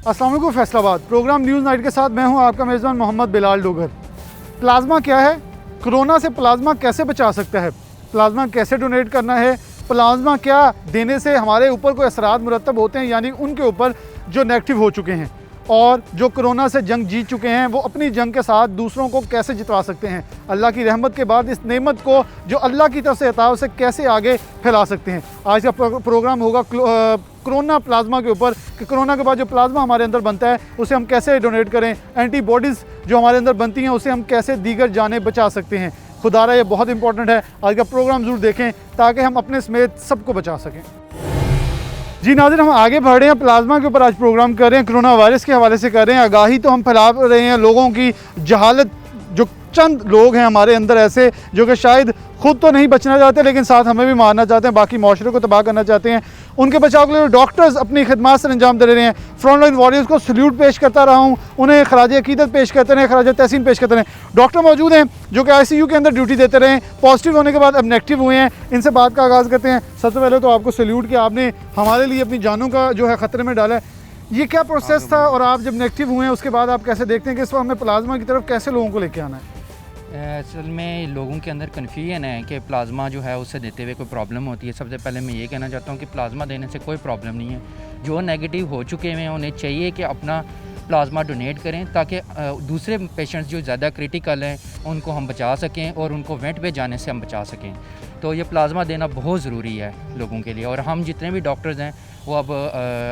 अस्सलाम वालेकुम Faisalabad programme news night के साथ मैं हूं आपका मेज़बान मोहम्मद बिलाल डोगर। प्लाज्मा क्या है, कोरोना से प्लाज्मा कैसे बचा सकता है, प्लाज्मा कैसे डोनेट करना है, प्लाज्मा क्या देने से हमारे ऊपर कोई असरात मुरतब होते हैं, यानी उनके ऊपर जो नेगेटिव हो चुके हैं और जो कोरोना से जंग जीत चुके हैं वो अपनी जंग के साथ दूसरों को कैसे जितवा सकते हैं, अल्लाह की रहमत के बाद इस नेमत को जो अल्लाह की तरफ से अता है उसे कैसे आगे फैला सकते हैं। आज का प्रोग्राम होगा कोरोना प्लाज्मा के ऊपर कि कोरोना के बाद जो प्लाज्मा हमारे अंदर बनता है उसे हम कैसे डोनेट करें, एंटीबॉडीज़ जो हमारे अंदर बनती हैं उसे हम कैसे दीगर जानें बचा सकते हैं। खुदारा ये बहुत इंपॉर्टेंट है, आज का प्रोग्राम ज़रूर देखें ताकि हम अपने समेत सबको बचा सकें। जी नाज़रीन, हम आगे बढ़ रहे हैं, प्लाज्मा के ऊपर आज प्रोग्राम कर रहे हैं, कोरोना वायरस के हवाले से कर रहे हैं। आगाही तो हम फैला रहे हैं लोगों की जहालत, जो चंद लोग हैं हमारे अंदर ऐसे जो कि शायद खुद तो नहीं बचना चाहते लेकिन साथ हमें भी मारना चाहते हैं, बाकी माशरे को तबाह करना चाहते हैं। उनके बचाव के लिए डॉक्टर्स अपनी खिदमत से अंजाम दे रहे हैं। फ्रंट लाइन वॉरियर्स को सल्यूट पेश करता रहा हूँ, उन्हें खराज अकीदत पेश करते रहें, खराज तहसीन पेश करते रहें। डॉक्टर मौजूद हैं जो कि ICU के अंदर ड्यूटी देते रहे, पॉजिटिव होने के बाद अब नेगेटिव हुए हैं। इनसे बात का आगाज़ करते हैं। सबसे पहले तो आपको सल्यूट कि आपने हमारे लिए अपनी जानों का जो है ख़तरे में डाला है। ये क्या प्रोसेस था और आप जब नेगेटिव हुए हैं उसके बाद आप कैसे देखते हैं कि इस वक्त हमें प्लाज्मा की तरफ कैसे लोगों को लेके आना है? असल में लोगों के अंदर कन्फ्यूजन है कि प्लाज्मा जो है उससे देते हुए कोई प्रॉब्लम होती है। सबसे पहले मैं ये कहना चाहता हूँ कि प्लाज्मा देने से कोई प्रॉब्लम नहीं है। जो नेगेटिव हो चुके हैं उन्हें चाहिए कि अपना प्लाज्मा डोनेट करें ताकि दूसरे पेशेंट्स जो ज़्यादा क्रिटिकल हैं उनको हम बचा सकें और उनको वेंट पे जाने से हम बचा सकें। तो ये प्लाज्मा देना बहुत ज़रूरी है लोगों के लिए, और हम जितने भी डॉक्टर्स हैं वो अब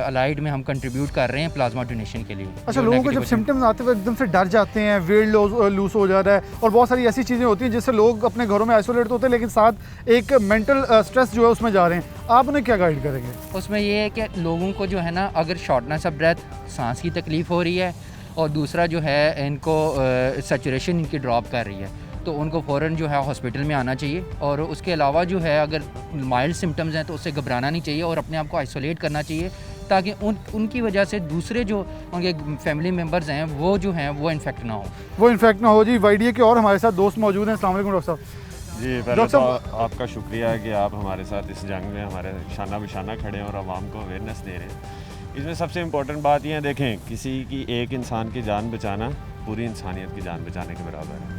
अलाइड में हम कंट्रीब्यूट कर रहे हैं प्लाज्मा डोनेशन के लिए। अच्छा, लोगों को जब सिम्टम्स आते हैं एकदम से डर जाते हैं, वेट लूज हो जाता है और बहुत सारी ऐसी चीज़ें होती हैं जिससे लोग अपने घरों में आइसोलेट होते हैं लेकिन साथ एक मेंटल स्ट्रेस जो है उसमें जा रहे हैं, आप उन्हें क्या गाइड करेंगे? उसमें ये है कि लोगों को जो है ना, अगर शॉर्टनेस ऑफ ब्रेथ, सांस की तकलीफ़ हो रही है और दूसरा जो है इनको सैचुरेशन इनकी ड्रॉप कर रही है तो उनको फ़ौरन जो है हॉस्पिटल में आना चाहिए। और उसके अलावा जो है अगर माइल्ड सिम्टम्स हैं तो उससे घबराना नहीं चाहिए और अपने आप को आइसोलेट करना चाहिए ताकि उनकी वजह से दूसरे जो उनके फैमिली मेम्बर्स हैं वो जो हैं वो इन्फेक्ट ना हो। जी YDA के और हमारे साथ दोस्त मौजूद हैं। अस्सलाम वालेकुम डॉक्टर साहब। जी, पहले तो आपका शुक्रिया है कि आप हमारे साथ इस जंग में हमारे शाना बिशाना खड़े हैं और आवाम को अवेयरनेस दे रहे हैं। इसमें सबसे इम्पोर्टेंट बात यह है, देखें, किसी की एक इंसान की जान बचाना पूरी इंसानियत की जान बचाने के बराबर है।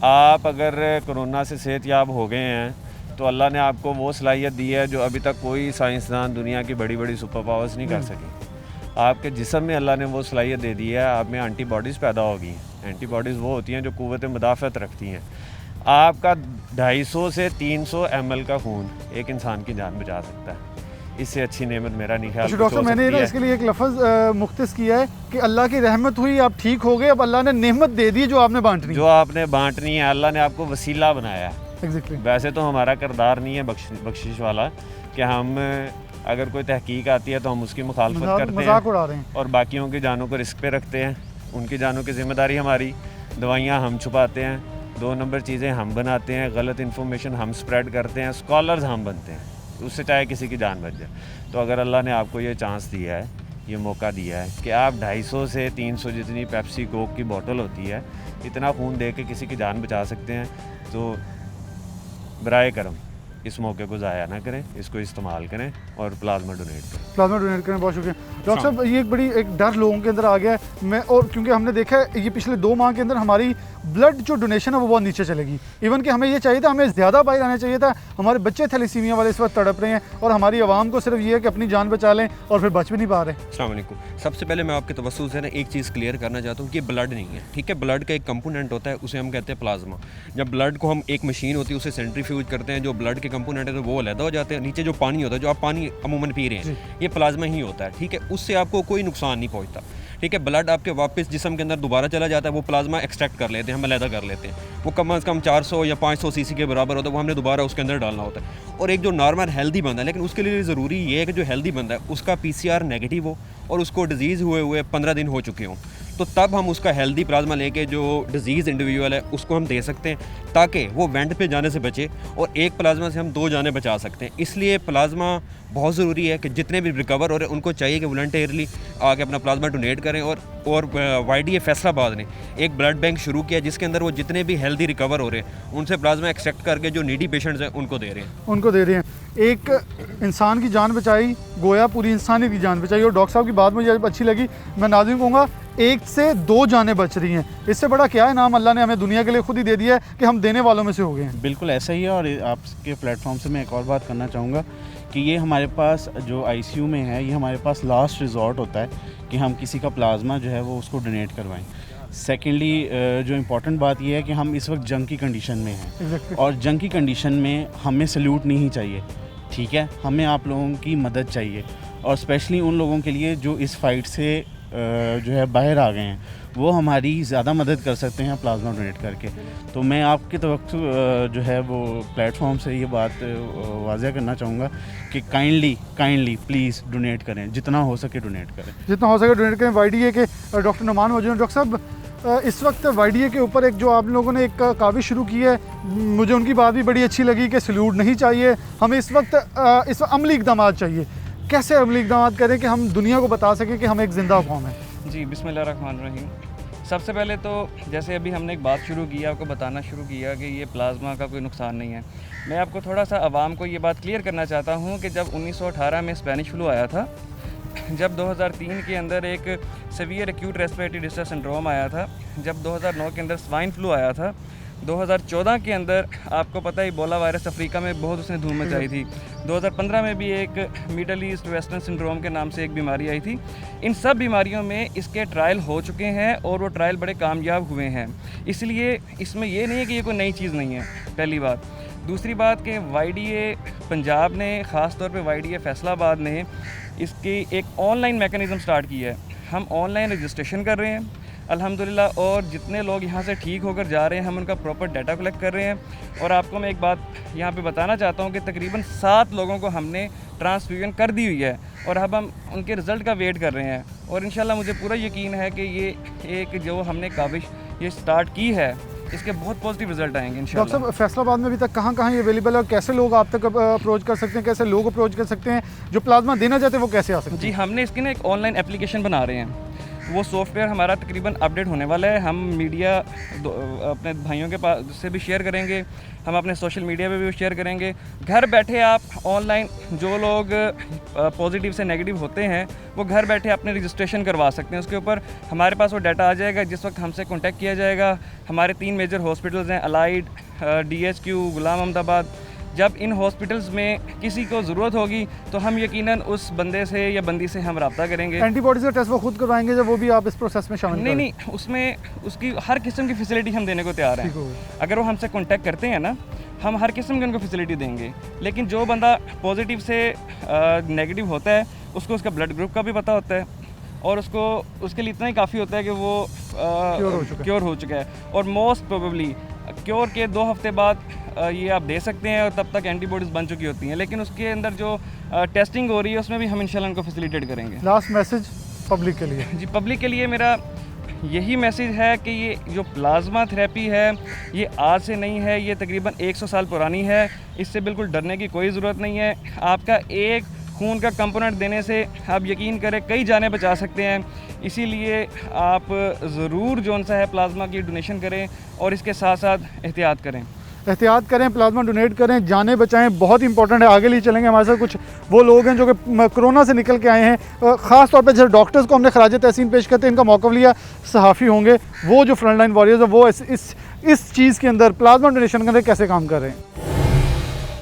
आप अगर कोरोना से सेहतयाब हो गए हैं तो अल्लाह ने आपको वो सलाहियत दी है जो अभी तक कोई साइंसदान दुनिया की बड़ी बड़ी सुपर पावर्स नहीं कर सकी। आपके जिस्म में अल्लाह ने वो सलाहियत दे दी है, आप में एंटीबॉडीज़ पैदा होगी। एंटीबॉडीज़ वो होती हैं जो कुव्वत मुदाफ़त रखती हैं। आपका 250 से 300 ml का खून एक इंसान की जान बचा सकता है। इससे अच्छी नेमत मेरा नहीं ख्याल। डॉक्टर, मैंने ना इसके लिए एक लफ्ज़ मुख्तस किया है कि अल्लाह की रहमत हुई, आप ठीक हो गए, अब अल्लाह ने नेमत दे दी जो आपने बांटनी है। अल्लाह ने आपको वसीला बनाया है। Exactly. वैसे तो हमारा किरदार नहीं है बख्शिश वाला कि हम अगर कोई तहकीक आती है तो हम उसकी मुखालफत करते हैं और बाकियों की जानों को रिस्क पे रखते हैं। उनकी जानों की ज़िम्मेदारी हमारी। दवाइयाँ हम छुपाते हैं, 2 नंबर चीज़ें हम बनाते हैं, गलत इन्फॉर्मेशन हम स्प्रेड करते हैं, स्कॉलर्स हम बनते हैं, उससे चाहे किसी की जान बच जाए। तो अगर अल्लाह ने आपको ये चांस दिया है, ये मौका दिया है कि आप 250 से 300 जितनी पेप्सी कोक की बोतल होती है इतना खून दे के किसी की जान बचा सकते हैं, तो बराए करम इस मौके को ज़ाया ना करें, इसको इस्तेमाल करें और प्लाज्मा डोनेट करें। बहुत शुक्रिया डॉक्टर साहब। ये एक डर लोगों के अंदर आ गया है, और क्योंकि हमने देखा है ये पिछले 2 माह के अंदर हमारी ब्लड जो डोनेशन है वो बहुत नीचे चलेगी। इवन कि हमें ये चाहिए था, हमें ज़्यादा बाहर आना चाहिए था। हमारे बच्चे थैलेसीमिया वाले इस वक्त तड़प रहे हैं और हमारी आवाम को सिर्फ ये है कि अपनी जान बचा लें और फिर बच भी नहीं पा रहे। अस्सलाम वालेकुम। सबसे पहले मैं आपके तवज्जुह से ना एक चीज़ क्लियर करना चाहता हूँ कि ब्लड नहीं है, ठीक है। ब्लड का एक कंपोनेंट होता है, उसे हम कहते हैं प्लाज्मा। जब ब्लड को हम एक मशीन होती है उसे सेंट्रीफ्यूज करते हैं, जो ब्लड के कंपोनेंट है तो वो अलग हो जाते हैं। नीचे जो पानी होता है, जो आप पानी अमूमन पी रहे हैं, ये प्लाज्मा ही होता है, ठीक है। उससे आपको कोई नुकसान नहीं पहुंचता, ठीक है। ब्लड आपके वापस जिस्म के अंदर दोबारा चला जाता है, वो प्लाज्मा एक्सट्रैक्ट कर लेते हैं, हम अलहदा कर लेते हैं। वो कम से कम 400 या 500 cc के बराबर होता है, वो हमने दोबारा उसके अंदर डालना होता है। और एक जो नॉर्मल हेल्दी बंदा है, लेकिन उसके लिए ज़रूरी ये है कि जो हेल्दी बंदा है उसका PCR नेगेटिव हो और उसको डिजीज़ हुए 15 दिन हो चुके हों, तो तब हम उसका हेल्दी प्लाज्मा लेके जो डिजीज़ इंडिविजुअल है उसको हम दे सकते हैं ताकि वो वेंट पे जाने से बचे और एक प्लाज्मा से हम 2 जानें बचा सकते हैं। इसलिए प्लाज्मा बहुत ज़रूरी है कि जितने भी रिकवर हो रहे हैं उनको चाहिए कि वॉलंटियरली आके अपना प्लाज्मा डोनेट करें। और YDA फैसलाबाद ने एक ब्लड बैंक शुरू किया जिसके अंदर वो जितने भी हेल्दी रिकवर हो रहे हैं उनसे प्लाज्मा एक्सट्रैक्ट करके जो नीडी पेशेंट्स हैं उनको दे रहे हैं। एक इंसान की जान बचाई, गोया पूरी इंसानियत की जान बचाई। और डॉक्टर साहब की बात मुझे अच्छी लगी, मैं नाज़रीन कहूँगा 1 से 2 जानें बच रही हैं। इससे बड़ा क्या है, नाम अल्लाह ने हमें दुनिया के लिए खुद ही दे दिया है कि हम देने वालों में से हो गए हैं। बिल्कुल ऐसा ही है। और आपके प्लेटफॉर्म से मैं एक और बात करना चाहूँगा कि ये हमारे पास जो आईसीयू में है, ये हमारे पास लास्ट रिजॉर्ट होता है कि हम किसी का प्लाज्मा जो है वो उसको डोनेट करवाएं। सेकेंडली जो इम्पोर्टेंट बात ये है कि हम इस वक्त जंग की कंडीशन में हैं और जंग की कंडीशन में हमें सल्यूट नहीं चाहिए, ठीक है, हमें आप लोगों की मदद चाहिए। और स्पेशली उन लोगों के लिए जो इस फाइट से जो है बाहर आ गए हैं, वो हमारी ज़्यादा मदद कर सकते हैं प्लाज्मा डोनेट करके। तो मैं आपके जो है वो प्लेटफॉर्म से ये बात वाज़ह करना चाहूँगा कि काइंडली प्लीज़ डोनेट करें, जितना हो सके डोनेट करें, जितना हो सके डोनेट करें। वाईडीए के डॉक्टर नुमान मौजूद हैं। डॉक्टर साहब, इस वक्त वाईडीए के ऊपर एक जो आप लोगों ने एक काविश शुरू की है, मुझे उनकी बात भी बड़ी अच्छी लगी कि सल्यूट नहीं चाहिए, हमें इस वक्त अमली इक़दाम चाहिए। कैसे अमली इक़दाम करें कि हम दुनिया को बता सकें कि हम एक ज़िंदा कौम है? जी, बिस्मिल्लाहिर्रहमानिर्रहीम। सबसे पहले तो जैसे अभी हमने एक बात शुरू की, आपको बताना शुरू किया कि ये प्लाज्मा का कोई नुकसान नहीं है। मैं आपको थोड़ा सा आवाम को ये बात क्लियर करना चाहता हूँ कि जब 1918 में स्पेनिश फ्लू आया था, जब 2003 के अंदर एक severe acute respiratory distress syndrome आया था, जब 2009 के अंदर स्वाइन फ्लू आया था, 2014 के अंदर आपको पता है इबोला वायरस अफ्रीका में बहुत उसने धूम मचाई थी, 2015 में भी एक मिडल ईस्ट वेस्टर्न सिंड्रोम के नाम से एक बीमारी आई थी। इन सब बीमारियों में इसके ट्रायल हो चुके हैं और वो ट्रायल बड़े कामयाब हुए हैं। इसलिए इसमें ये नहीं है कि ये कोई नई चीज़ नहीं है, पहली बात। दूसरी बात कि वाईडीए पंजाब ने, ख़ास तौर पे वाईडीए फैसलाबाद ने इसकी एक ऑनलाइन मैकेनिज़्म स्टार्ट की है। हम ऑनलाइन रजिस्ट्रेशन कर रहे हैं अल्हम्दुलिल्लाह, और जितने लोग यहाँ से ठीक होकर जा रहे हैं हम उनका प्रॉपर डाटा कलेक्ट कर रहे हैं। और आपको मैं एक बात यहाँ पे बताना चाहता हूँ कि तकरीबन 7 लोगों को हमने ट्रांसफ्यूजन कर दी हुई है और अब हम उनके रिज़ल्ट का वेट कर रहे हैं। और इंशाल्लाह मुझे पूरा यकीन है कि ये एक जो हमने काविश ये स्टार्ट की है, इसके बहुत पॉजिटिव रिजल्ट आएंगे इंशाल्लाह। डॉक्टर साहब, फैसलाबाद में अभी तक कहाँ ये अवेलेबल है और कैसे लोग आप तक अप्रोच कर सकते हैं, कैसे लोग अप्रोच कर सकते हैं जो प्लाज्मा देना चाहते हैं, वो कैसे आ सकते हैं? जी, हमने इसकी ना एक ऑनलाइन एप्लीकेशन बना रहे हैं। वो सॉफ्टवेयर हमारा तकरीबन अपडेट होने वाला है। हम मीडिया अपने भाइयों के पास से भी शेयर करेंगे, हम अपने सोशल मीडिया पे भी शेयर करेंगे। घर बैठे आप ऑनलाइन जो लोग पॉजिटिव से नेगेटिव होते हैं वो घर बैठे अपने रजिस्ट्रेशन करवा सकते हैं। उसके ऊपर हमारे पास वो डाटा आ जाएगा। जिस वक्त हमसे कॉन्टैक्ट किया जाएगा, हमारे 3 मेजर हॉस्पिटल्स हैं, अलाइड, DHQ, गुलाम अहमदाबाद। जब इन हॉस्पिटल्स में किसी को ज़रूरत होगी तो हम यकीनन उस बंदे से या बंदी से हम रब्ता करेंगे। एंटीबॉडीज़ का टेस्ट वो खुद करवाएंगे जब वो भी आप इस प्रोसेस में शामिल? नहीं, उसमें उसकी हर किस्म की फैसिलिटी हम देने को तैयार हैं। अगर वो हमसे कांटेक्ट करते हैं ना, हम हर किस्म की उनको फैसिलिटी देंगे। लेकिन जो बंदा पॉजिटिव से नेगेटिव होता है उसको उसका ब्लड ग्रुप का भी पता होता है और उसको उसके लिए इतना ही काफ़ी होता है कि वो क्योर हो चुका है। और मोस्ट प्रोबेबली क्योर के 2 हफ्ते बाद ये आप दे सकते हैं और तब तक एंटीबॉडीज़ बन चुकी होती हैं। लेकिन उसके अंदर जो टेस्टिंग हो रही है उसमें भी हम इंशाल्लाह उनको फैसिलिटेट करेंगे। लास्ट मैसेज पब्लिक के लिए? जी, पब्लिक के लिए मेरा यही मैसेज है कि ये जो प्लाज्मा थेरेपी है ये आज से नहीं है, ये तकरीबन 100 साल पुरानी है। इससे बिल्कुल डरने की कोई ज़रूरत नहीं है। आपका एक खून का कंपोनेंट देने से आप यकीन करें कई जानें बचा सकते हैं। इसीलिए आप ज़रूर जो सा है प्लाज्मा की डोनेशन करें और इसके साथ साथ एहतियात करें। एहतियात करें, प्लाज्मा डोनेट करें, जानें बचाएं, बहुत इंपॉर्टेंट है। आगे लिए चलेंगे, हमारे साथ कुछ वो लोग हैं जो कि कोरोना से निकल के आए हैं। ख़ास तौर पे जैसे डॉक्टर्स को हमने खराज तहसीन पेश करते हैं, इनका मौका लिया। सहाफ़ी होंगे वो जो फ्रंट लाइन वॉरियर्स हैं, वो इस चीज़ के अंदर प्लाज्मा डोनेशन के अंदर कैसे काम कर रहे हैं।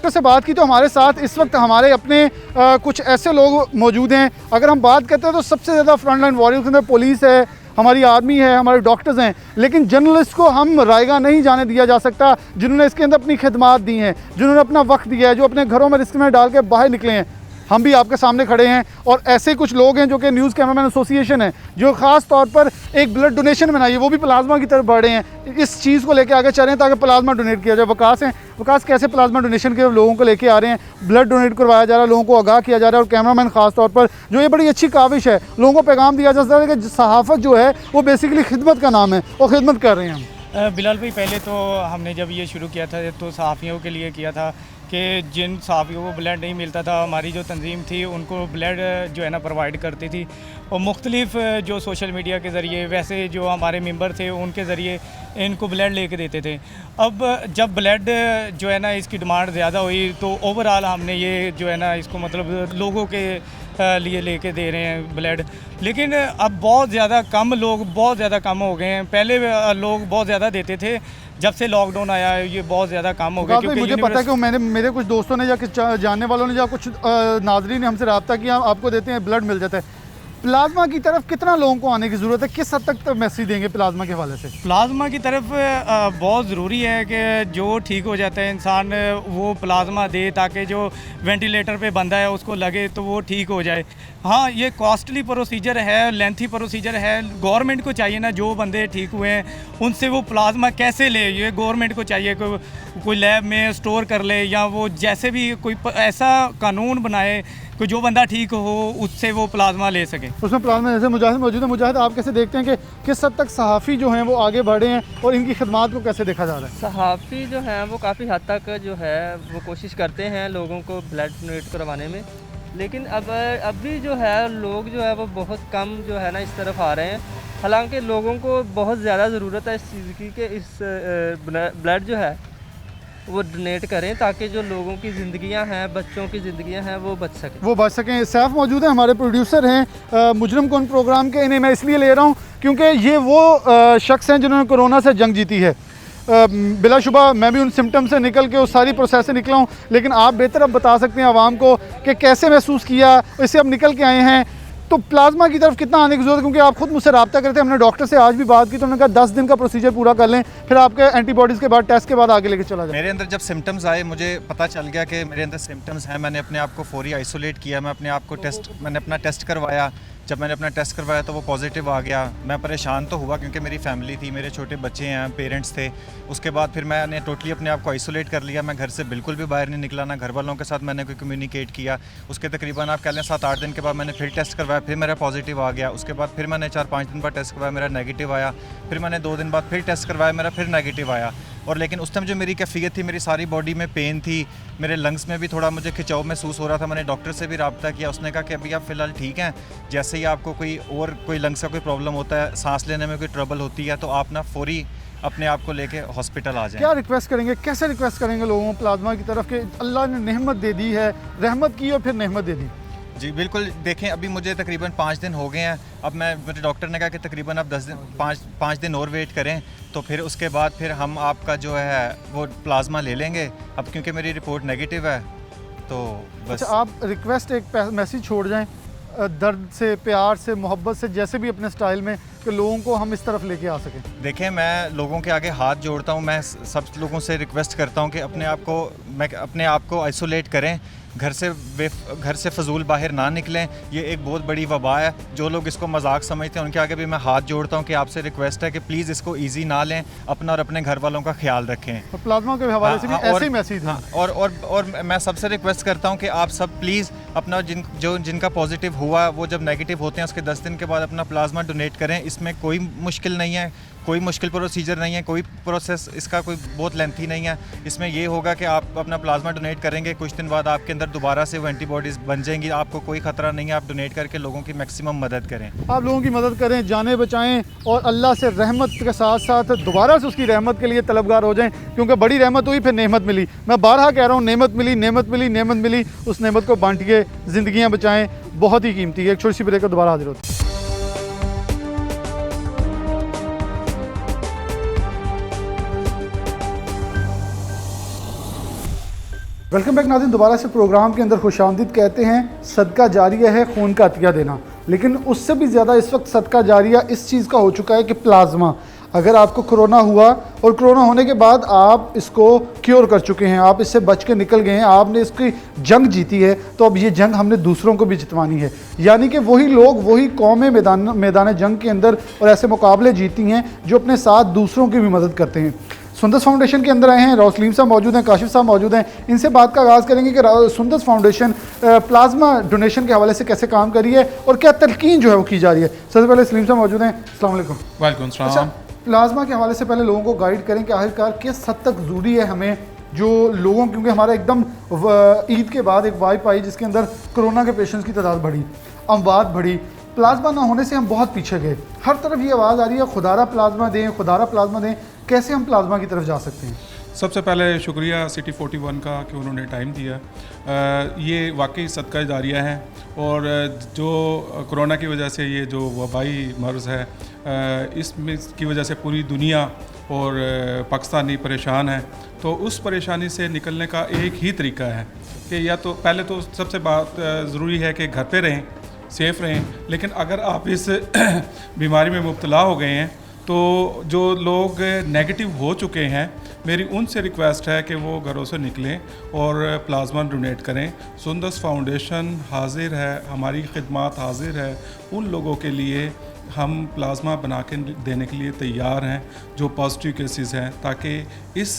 से बात की तो हमारे साथ इस वक्त हमारे अपने कुछ ऐसे लोग मौजूद हैं। अगर हम बात करते हैं तो सबसे ज़्यादा फ्रंट लाइन वॉरियर्स के अंदर पुलिस है, हमारी आर्मी है, हमारे डॉक्टर्स हैं। लेकिन जर्नलिस्ट को हम रायगा नहीं जाने दिया जा सकता, जिन्होंने इसके अंदर अपनी खिदमात दी हैं, जिन्होंने अपना वक्त दिया है, जो अपने घरों में रिस्क में डाल के बाहर निकले हैं। हम भी आपके सामने खड़े हैं और ऐसे कुछ लोग हैं जो कि न्यूज़ कैमरामैन एसोसिएशन है, जो ख़ास तौर पर एक ब्लड डोनेशन बनाई है, वो भी प्लाज्मा की तरफ बढ़ रहे हैं। इस चीज़ को लेकर आगे चल रहे हैं ताकि प्लाज्मा डोनेट किया जाए। वकास हैं, वकास कैसे प्लाज्मा डोनेशन के लोगों को लेके आ रहे हैं, ब्लड डोनेट करवाया जा रहा है, लोगों को आगाह किया जा रहा है। और कैमरामैन ख़ास तौर पर जो ये बड़ी अच्छी काविश है, लोगों को पैगाम दिया जा सकता है कि सहाफ़त जो है वो बेसिकली खिदमत का नाम है और खिदमत कर रहे हैं हम। बिलाल भाई, पहले तो हमने जब ये शुरू किया था तो सहाफ़ियों के लिए किया था कि जिन सहाफ़ियों को ब्लड नहीं मिलता था, हमारी जो तंजीम थी उनको ब्लड जो है ना प्रोवाइड करती थी, और मुख्तलिफ जो सोशल मीडिया के ज़रिए, वैसे जो हमारे मेंबर थे उनके ज़रिए इनको ब्लड लेके देते थे। अब जब ब्लड जो है ना इसकी डिमांड ज़्यादा हुई तो ओवरऑल हमने ये जो है ना इसको मतलब लोगों के लिए लेके दे रहे हैं ब्लड। लेकिन अब बहुत ज़्यादा कम हो गए हैं। पहले लोग बहुत ज़्यादा देते थे, जब से लॉकडाउन आया है ये बहुत ज़्यादा कम हो गया। क्योंकि मुझे पता है कि मेरे कुछ दोस्तों ने या कुछ जानने वालों ने या कुछ नाजरीन ने हमसे रब्ता किया, आपको देते हैं ब्लड मिल जाता है। प्लाज्मा की तरफ कितना लोगों को आने की ज़रूरत है, किस हद तक मैसेज देंगे प्लाज्मा के हवाले से? प्लाज्मा की तरफ बहुत ज़रूरी है कि जो ठीक हो जाता है इंसान वो प्लाज्मा दे, ताकि जो वेंटिलेटर पे बंदा है उसको लगे तो वो ठीक हो जाए। हाँ, ये कॉस्टली प्रोसीजर है, लेंथी प्रोसीजर है। गवर्नमेंट को चाहिए ना, जो बंदे ठीक हुए हैं उनसे वो प्लाज्मा कैसे ले, ये गवर्नमेंट को चाहिए कोई लैब में स्टोर कर ले, या वो जैसे भी कोई ऐसा कानून बनाए कि जो बंदा ठीक हो उससे वो प्लाज्मा ले सके। उसमें प्लाज्मा जैसे मुजाहिद मौजूद है, मुजाहिद आप कैसे देखते हैं कि किस हद तक सहाफ़ी जो हैं वो आगे बढ़े हैं और इनकी खिदमात को कैसे देखा जा रहा है? सहाफ़ी जो हैं वो काफ़ी हद तक जो है वो कोशिश करते हैं लोगों को ब्लड डोनेट करवाने में, लेकिन अभी जो है लोग जो है वो बहुत कम जो है ना इस तरफ आ रहे हैं। हालांकि लोगों को बहुत ज़्यादा ज़रूरत है इस चीज़ की कि इस ब्लड जो है वो डोनेट करें, ताकि जो लोगों की ज़िंदगियां हैं, बच्चों की ज़िंदगियां हैं वो बच सकें। सैफ मौजूद है, हमारे प्रोड्यूसर हैं मुजरिम कौन प्रोग्राम के। इन्हें मैं इसलिए ले रहा हूँ क्योंकि ये वो शख्स हैं जिन्होंने कोरोना से जंग जीती है। बिलाशुबा मैं भी उन सिम्टम से निकल के उस सारी प्रोसेस से निकला हूँ, लेकिन आप बेहतर अब बता सकते हैं आवाम को कि कैसे महसूस किया, इससे अब निकल के आए हैं। तो प्लाज्मा की तरफ कितना आने की ज़रूरत है? क्योंकि आप खुद मुझसे रब्ता करते हैं, हमने डॉक्टर से आज भी बात की तो उन्होंने कहा 10 दिन का प्रोसीजर पूरा कर लें, फिर आपके एंटीबॉडीज़ के बाद टेस्ट के बाद आगे लेके चला जाए। मेरे अंदर जब सिम्टम्स आए, मुझे पता चल गया कि मेरे अंदर सिम्टम्स हैं। मैंने अपने आप को फौरी आइसोलेट किया, मैंने अपना टेस्ट करवाया। जब मैंने अपना टेस्ट करवाया तो वो पॉजिटिव आ गया। मैं परेशान तो हुआ क्योंकि मेरी फैमिली थी, मेरे छोटे बच्चे हैं, पेरेंट्स थे। उसके बाद फिर मैंने टोटली अपने आप को आइसोलेट कर लिया। मैं घर से बिल्कुल भी बाहर नहीं निकला, ना घर वालों के साथ मैंने कोई कम्युनिकेट किया। उसके तकरीबन आप कह लें 7-8 दिन के बाद मैंने फिर टेस्ट करवाया, फिर मेरा पॉजिटिव आ गया। उसके बाद फिर मैंने 4-5 दिन बाद टेस्ट करवाया, मेरा नेगेटिव आया। फिर मैंने 2 दिन बाद फिर टेस्ट करवाया, मेरा फिर नेगेटिव आया। और लेकिन उस टाइम जो मेरी कैफियत थी, मेरी सारी बॉडी में पेन थी, मेरे लंग्स में भी थोड़ा मुझे खिंचाव महसूस हो रहा था। मैंने डॉक्टर से भी रब्ता किया, उसने कहा कि अभी आप फ़िलहाल ठीक हैं, जैसे ही आपको कोई लंग्स का कोई प्रॉब्लम होता है, सांस लेने में कोई ट्रबल होती है, तो आप ना फौरी अपने आप को लेके हॉस्पिटल आ जाएं। क्या रिक्वेस्ट करेंगे, कैसे रिक्वेस्ट करेंगे लोगों को प्लाज्मा की तरफ कि अल्लाह ने नेमत दे दी है, रहमत की और फिर नेमत दे दी? जी बिल्कुल, देखें अभी मुझे तकरीबन 5 दिन हो गए हैं। अब मुझे डॉक्टर ने कहा कि तकरीबन आप 5 दिन और वेट करें, तो फिर उसके बाद फिर हम आपका जो है वो प्लाज्मा ले लेंगे। अब क्योंकि मेरी रिपोर्ट नेगेटिव है तो बस। अच्छा, आप रिक्वेस्ट एक मैसेज छोड़ जाएं दर्द से, प्यार से, मोहब्बत से, जैसे भी अपने स्टाइल में, कि लोगों को हम इस तरफ लेके आ सकें। देखें, मैं लोगों के आगे हाथ जोड़ता हूं, मैं सब लोगों से रिक्वेस्ट करता हूं कि अपने आप को आइसोलेट करें, घर से फजूल बाहर ना निकलें। ये एक बहुत बड़ी वबा है। जो लोग इसको मजाक समझते हैं उनके आगे भी मैं हाथ जोड़ता हूं कि आपसे रिक्वेस्ट है कि प्लीज़ इसको ईजी ना लें, अपना और अपने घर वालों का ख्याल रखें। और प्लाज्मा के हवाले से भी ऐसे ही मैसेज। और मैं सबसे रिक्वेस्ट करता हूं कि आप सब प्लीज़ अपना जिनका पॉजिटिव हुआ, वो जब नेगेटिव होते हैं उसके 10 दिन के बाद अपना प्लाज्मा डोनेट करें। इसमें कोई मुश्किल नहीं है, कोई मुश्किल प्रोसीजर नहीं है, कोई प्रोसेस इसका कोई बहुत लेंथी नहीं है। इसमें ये होगा कि आप अपना प्लाज्मा डोनेट करेंगे, कुछ दिन बाद आपके अंदर दोबारा से वो एंटीबॉडीज़ बन जाएंगी, आपको कोई ख़तरा नहीं है। आप डोनेट करके लोगों की मैक्सिमम मदद करें, आप लोगों की मदद करें, जानें बचाएं और अल्लाह से रहमत के साथ साथ दोबारा से उसकी रहमत के लिए तलबगार हो जाएं, क्योंकि बड़ी रहमत हुई फिर नेमत मिली। मैं बारहा कह रहा हूँ, नेमत मिली, नेमत मिली, नेमत मिली। उस नेमत को बांटिए, ज़िंदगियाँ बचाएँ, बहुत ही कीमती है। एक छोटी सी ब्रेक को दोबारा हाजिर होती है। वेलकम बैक नाज़रीन, दोबारा से प्रोग्राम के अंदर खुशामदीद। कहते हैं सदका जारिया है खून का अतिया देना, लेकिन उससे भी ज़्यादा इस वक्त सदका जारिया इस चीज़ का हो चुका है कि प्लाज्मा। अगर आपको कोरोना हुआ और कोरोना होने के बाद आप इसको क्योर कर चुके हैं, आप इससे बच के निकल गए हैं, आपने इसकी जंग जीती है, तो अब ये जंग हमने दूसरों को भी जितवानी है। यानी कि वही लोग, वही कौमें मैदान जंग के अंदर और ऐसे मुकाबले जीती हैं जो अपने साथ दूसरों की भी मदद करते हैं। सुंदस फाउंडेशन के अंदर आए हैं, रौसलीम साहब मौजूद हैं, काशिफ साहब मौजूद हैं। इनसे बात का आगाज़ करेंगे कि सुंदस फाउंडेशन प्लाज्मा डोनेशन के हवाले से कैसे काम कर रही है और क्या तलकीन जो है वो की जा रही है। सबसे पहले सलीम साहब मौजूद हैं, अस्सलाम वालेकुम। वालेकुम सलाम। अच्छा, प्लाज्मा के हवाले से पहले लोगों को गाइड करें कि आखिरकार किस हद तक ज़रूरी है हमें जो लोगों, क्योंकि हमारा एकदम ईद के बाद एक वाइप आई जिसके अंदर कोरोना के पेशेंट्स की तादाद बढ़ी, अमवात बढ़ी, प्लाज्मा ना होने से हम बहुत पीछे गए। हर तरफ ये आवाज़ आ रही है खुदारा प्लाज्मा दें, खुदारा प्लाज्मा दें। कैसे हम प्लाज्मा की तरफ जा सकते हैं? सबसे पहले शुक्रिया सिटी 41 का कि उन्होंने टाइम दिया। ये वाकई सदका जारिया है, और जो कोरोना की वजह से ये जो वबाई मर्ज़ है, इसमें की वजह से पूरी दुनिया और पाकिस्तानी परेशान है। तो उस परेशानी से निकलने का एक ही तरीका है कि या तो पहले तो सबसे बात ज़रूरी है कि घर पे रहें, सेफ़ रहें। लेकिन अगर आप इस बीमारी में मुब्तला हो गए हैं तो जो लोग नेगेटिव हो चुके हैं, मेरी उनसे रिक्वेस्ट है कि वो घरों से निकलें और प्लाज्मा डोनेट करें। सुंदस फाउंडेशन हाजिर है, हमारी खिदमत हाजिर है उन लोगों के लिए। हम प्लाज्मा बना के देने के लिए तैयार हैं जो पॉजिटिव केसेस हैं, ताकि इस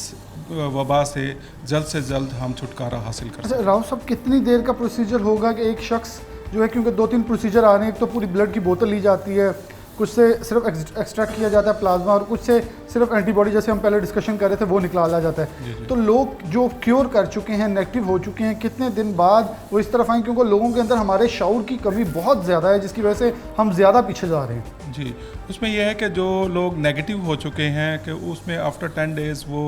वबा से जल्द हम छुटकारा हासिल कर सकें। राव साहब, कितनी देर का प्रोसीजर होगा कि एक शख्स जो है, क्योंकि 2-3 प्रोसीजर आ रहे हैं, एक तो पूरी ब्लड की बोतल ली जाती है, कुछ से सिर्फ एक्सट्रैक्ट किया जाता है प्लाज्मा, और कुछ से सिर्फ एंटीबॉडी, जैसे हम पहले डिस्कशन कर रहे थे, वो निकाला जाता है। तो लोग जो क्योर कर चुके हैं, नेगेटिव हो चुके हैं, कितने दिन बाद वो इस तरफ आएँ? क्योंकि लोगों के अंदर हमारे शऊर की कमी बहुत ज़्यादा है, जिसकी वजह से हम ज़्यादा पीछे जा रहे हैं। जी, उसमें यह है कि जो लोग नेगेटिव हो चुके हैं कि उसमें आफ्टर 10 डेज़ वो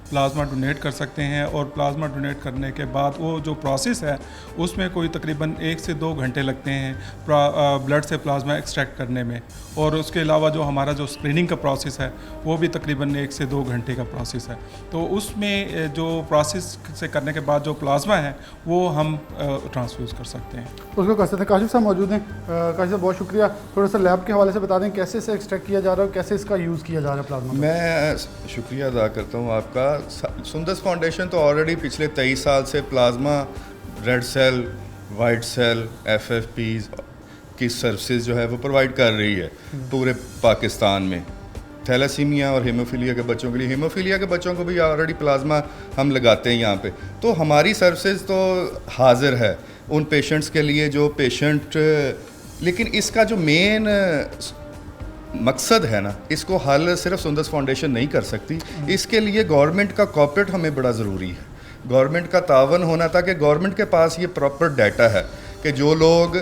प्लाज्मा डोनेट कर सकते हैं, और प्लाज्मा डोनेट करने के बाद वो जो प्रोसेस है उसमें कोई तकरीबन 1 से 2 घंटे लगते हैं ब्लड से प्लाज्मा एक्सट्रैक्ट करने में। और उसके अलावा जो हमारा जो स्क्रीनिंग का प्रोसेस है वो भी तकरीबन 1 से 2 घंटे का प्रोसेस है। तो उसमें जो प्रोसेस से करने के बाद जो प्लाज्मा है वो हम ट्रांसफ्यूज़ कर सकते हैं, उसको कर सकते हैं। काशिफ साहब मौजूद हैं। काशिफ साहब बहुत शुक्रिया। थोड़ा सा लैब के हवाले से बता दें कैसे इसे एक्सट्रैक्ट किया जा रहा है, कैसे इसका यूज़ किया जा रहा है प्लाज्मा। मैं शुक्रिया अदा करता हूँ आपका। सुंदस फाउंडेशन तो ऑलरेडी पिछले 23 साल से plasma, red cell, white cell, FFPs की सर्विसेज जो है वो प्रोवाइड कर रही है पूरे पाकिस्तान में। थैलासीमिया और हीमोफीलिया के बच्चों के लिए, हीमोफीलिया के बच्चों को भी ऑलरेडी प्लाज्मा हम लगाते हैं यहाँ पे। तो हमारी सर्विसेज तो हाजिर है उन पेशेंट्स के लिए जो पेशेंट, लेकिन इसका जो मेन मकसद है ना, इसको हल सिर्फ सुंदस फाउंडेशन नहीं कर सकती। इसके लिए गवर्नमेंट का कॉर्पोरेट हमें बड़ा ज़रूरी है, गवर्नमेंट का तावन होना, ताकि गवर्नमेंट के पास ये प्रॉपर डाटा है कि जो लोग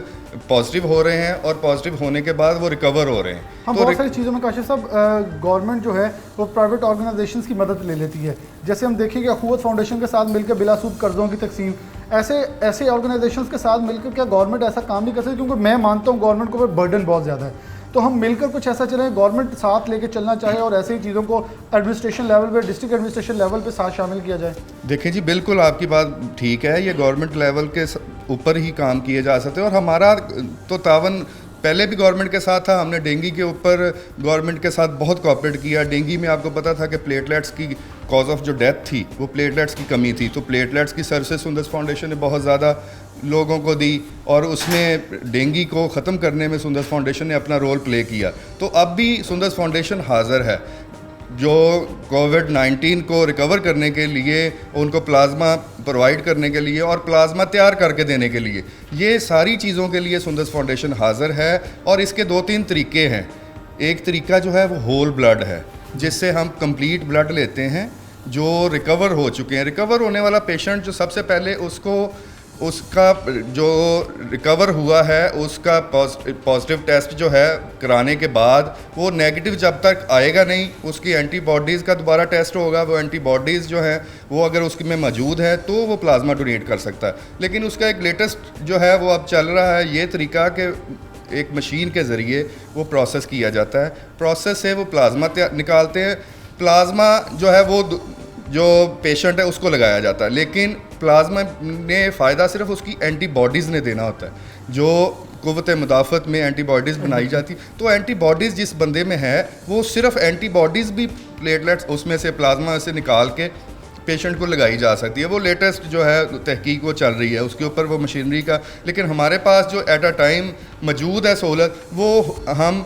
पॉजिटिव हो रहे हैं और पॉजिटिव होने के बाद वो रिकवर हो रहे हैं। हम तो बहुत सारी चीज़ों में काशिफ साहब गवर्नमेंट जो है वो प्राइवेट ऑर्गेनाइजेशंस की मदद ले लेती है। जैसे हम देखें कि अखुवत फाउंडेशन के साथ मिलकर बिलासूब कर्ज़ों की तकसीम, ऐसे ऑर्गेनाइजेशंस के साथ मिलकर क्या गवर्नमेंट ऐसा काम नहीं कर सकती? क्योंकि मैं मानता हूँ गवर्नमेंट को बर्डन बहुत ज़्यादा है, तो हम मिलकर कुछ ऐसा चलें, गवर्नमेंट साथ लेके चलना चाहे और ऐसे ही चीज़ों को एडमिनिस्ट्रेशन लेवल पे, डिस्ट्रिक्ट एडमिनिस्ट्रेशन लेवल पे साथ शामिल किया जाए। देखें जी, बिल्कुल आपकी बात ठीक है, ये गवर्नमेंट लेवल के ऊपर ही काम किए जा सकते हैं। और हमारा तो तावन पहले भी गवर्नमेंट के साथ था। हमने डेंगू के ऊपर गवर्नमेंट के साथ बहुत कोऑपरेट किया। डेंगू में आपको पता था कि प्लेटलेट्स की कॉज ऑफ जो डेथ थी वो प्लेटलेट्स की कमी थी, तो प्लेटलेट्स की सर्विसेज सुंदस फाउंडेशन ने बहुत ज़्यादा लोगों को दी, और उसमें डेंगू को ख़त्म करने में सुंदस फाउंडेशन ने अपना रोल प्ले किया। तो अब भी सुंदस फाउंडेशन हाज़िर है जो कोविड-19 को रिकवर करने के लिए, उनको प्लाज्मा प्रोवाइड करने के लिए और प्लाज्मा तैयार करके देने के लिए, ये सारी चीज़ों के लिए सुंदस फाउंडेशन हाज़िर है। और इसके 2-3 तरीके हैं। एक तरीका जो है वो होल ब्लड है, जिससे हम कंप्लीट ब्लड लेते हैं जो रिकवर हो चुके हैं। रिकवर होने वाला पेशेंट जो सबसे पहले उसका जो रिकवर हुआ है उसका पॉजिटिव टेस्ट जो है कराने के बाद वो नेगेटिव जब तक आएगा नहीं, उसकी एंटीबॉडीज़ का दोबारा टेस्ट होगा। वो एंटीबॉडीज़ जो हैं वो अगर उसके में मौजूद है तो वो प्लाज्मा डोनेट कर सकता है। लेकिन उसका एक लेटेस्ट जो है वो अब चल रहा है ये तरीका कि एक मशीन के ज़रिए वो प्रोसेस किया जाता है। प्रोसेस से वो प्लाज्मा निकालते हैं। प्लाज्मा जो है वो जो पेशेंट है उसको लगाया जाता है, लेकिन प्लाज्मा ने फ़ायदा सिर्फ उसकी एंटीबॉडीज़ ने देना होता है। जो क़ुव्वत मुदाफ़त में एंटीबॉडीज़ बनाई जाती, तो एंटीबॉडीज़ जिस बंदे में है वो सिर्फ एंटीबॉडीज़ भी प्लेटलेट्स उसमें से प्लाज्मा से निकाल के पेशेंट को लगाई जा सकती है। वो लेटेस्ट जो है तहकीक वो चल रही है उसके ऊपर, वो मशीनरी का। लेकिन हमारे पास जो एट अ टाइम मौजूद है सहूलत, वो हम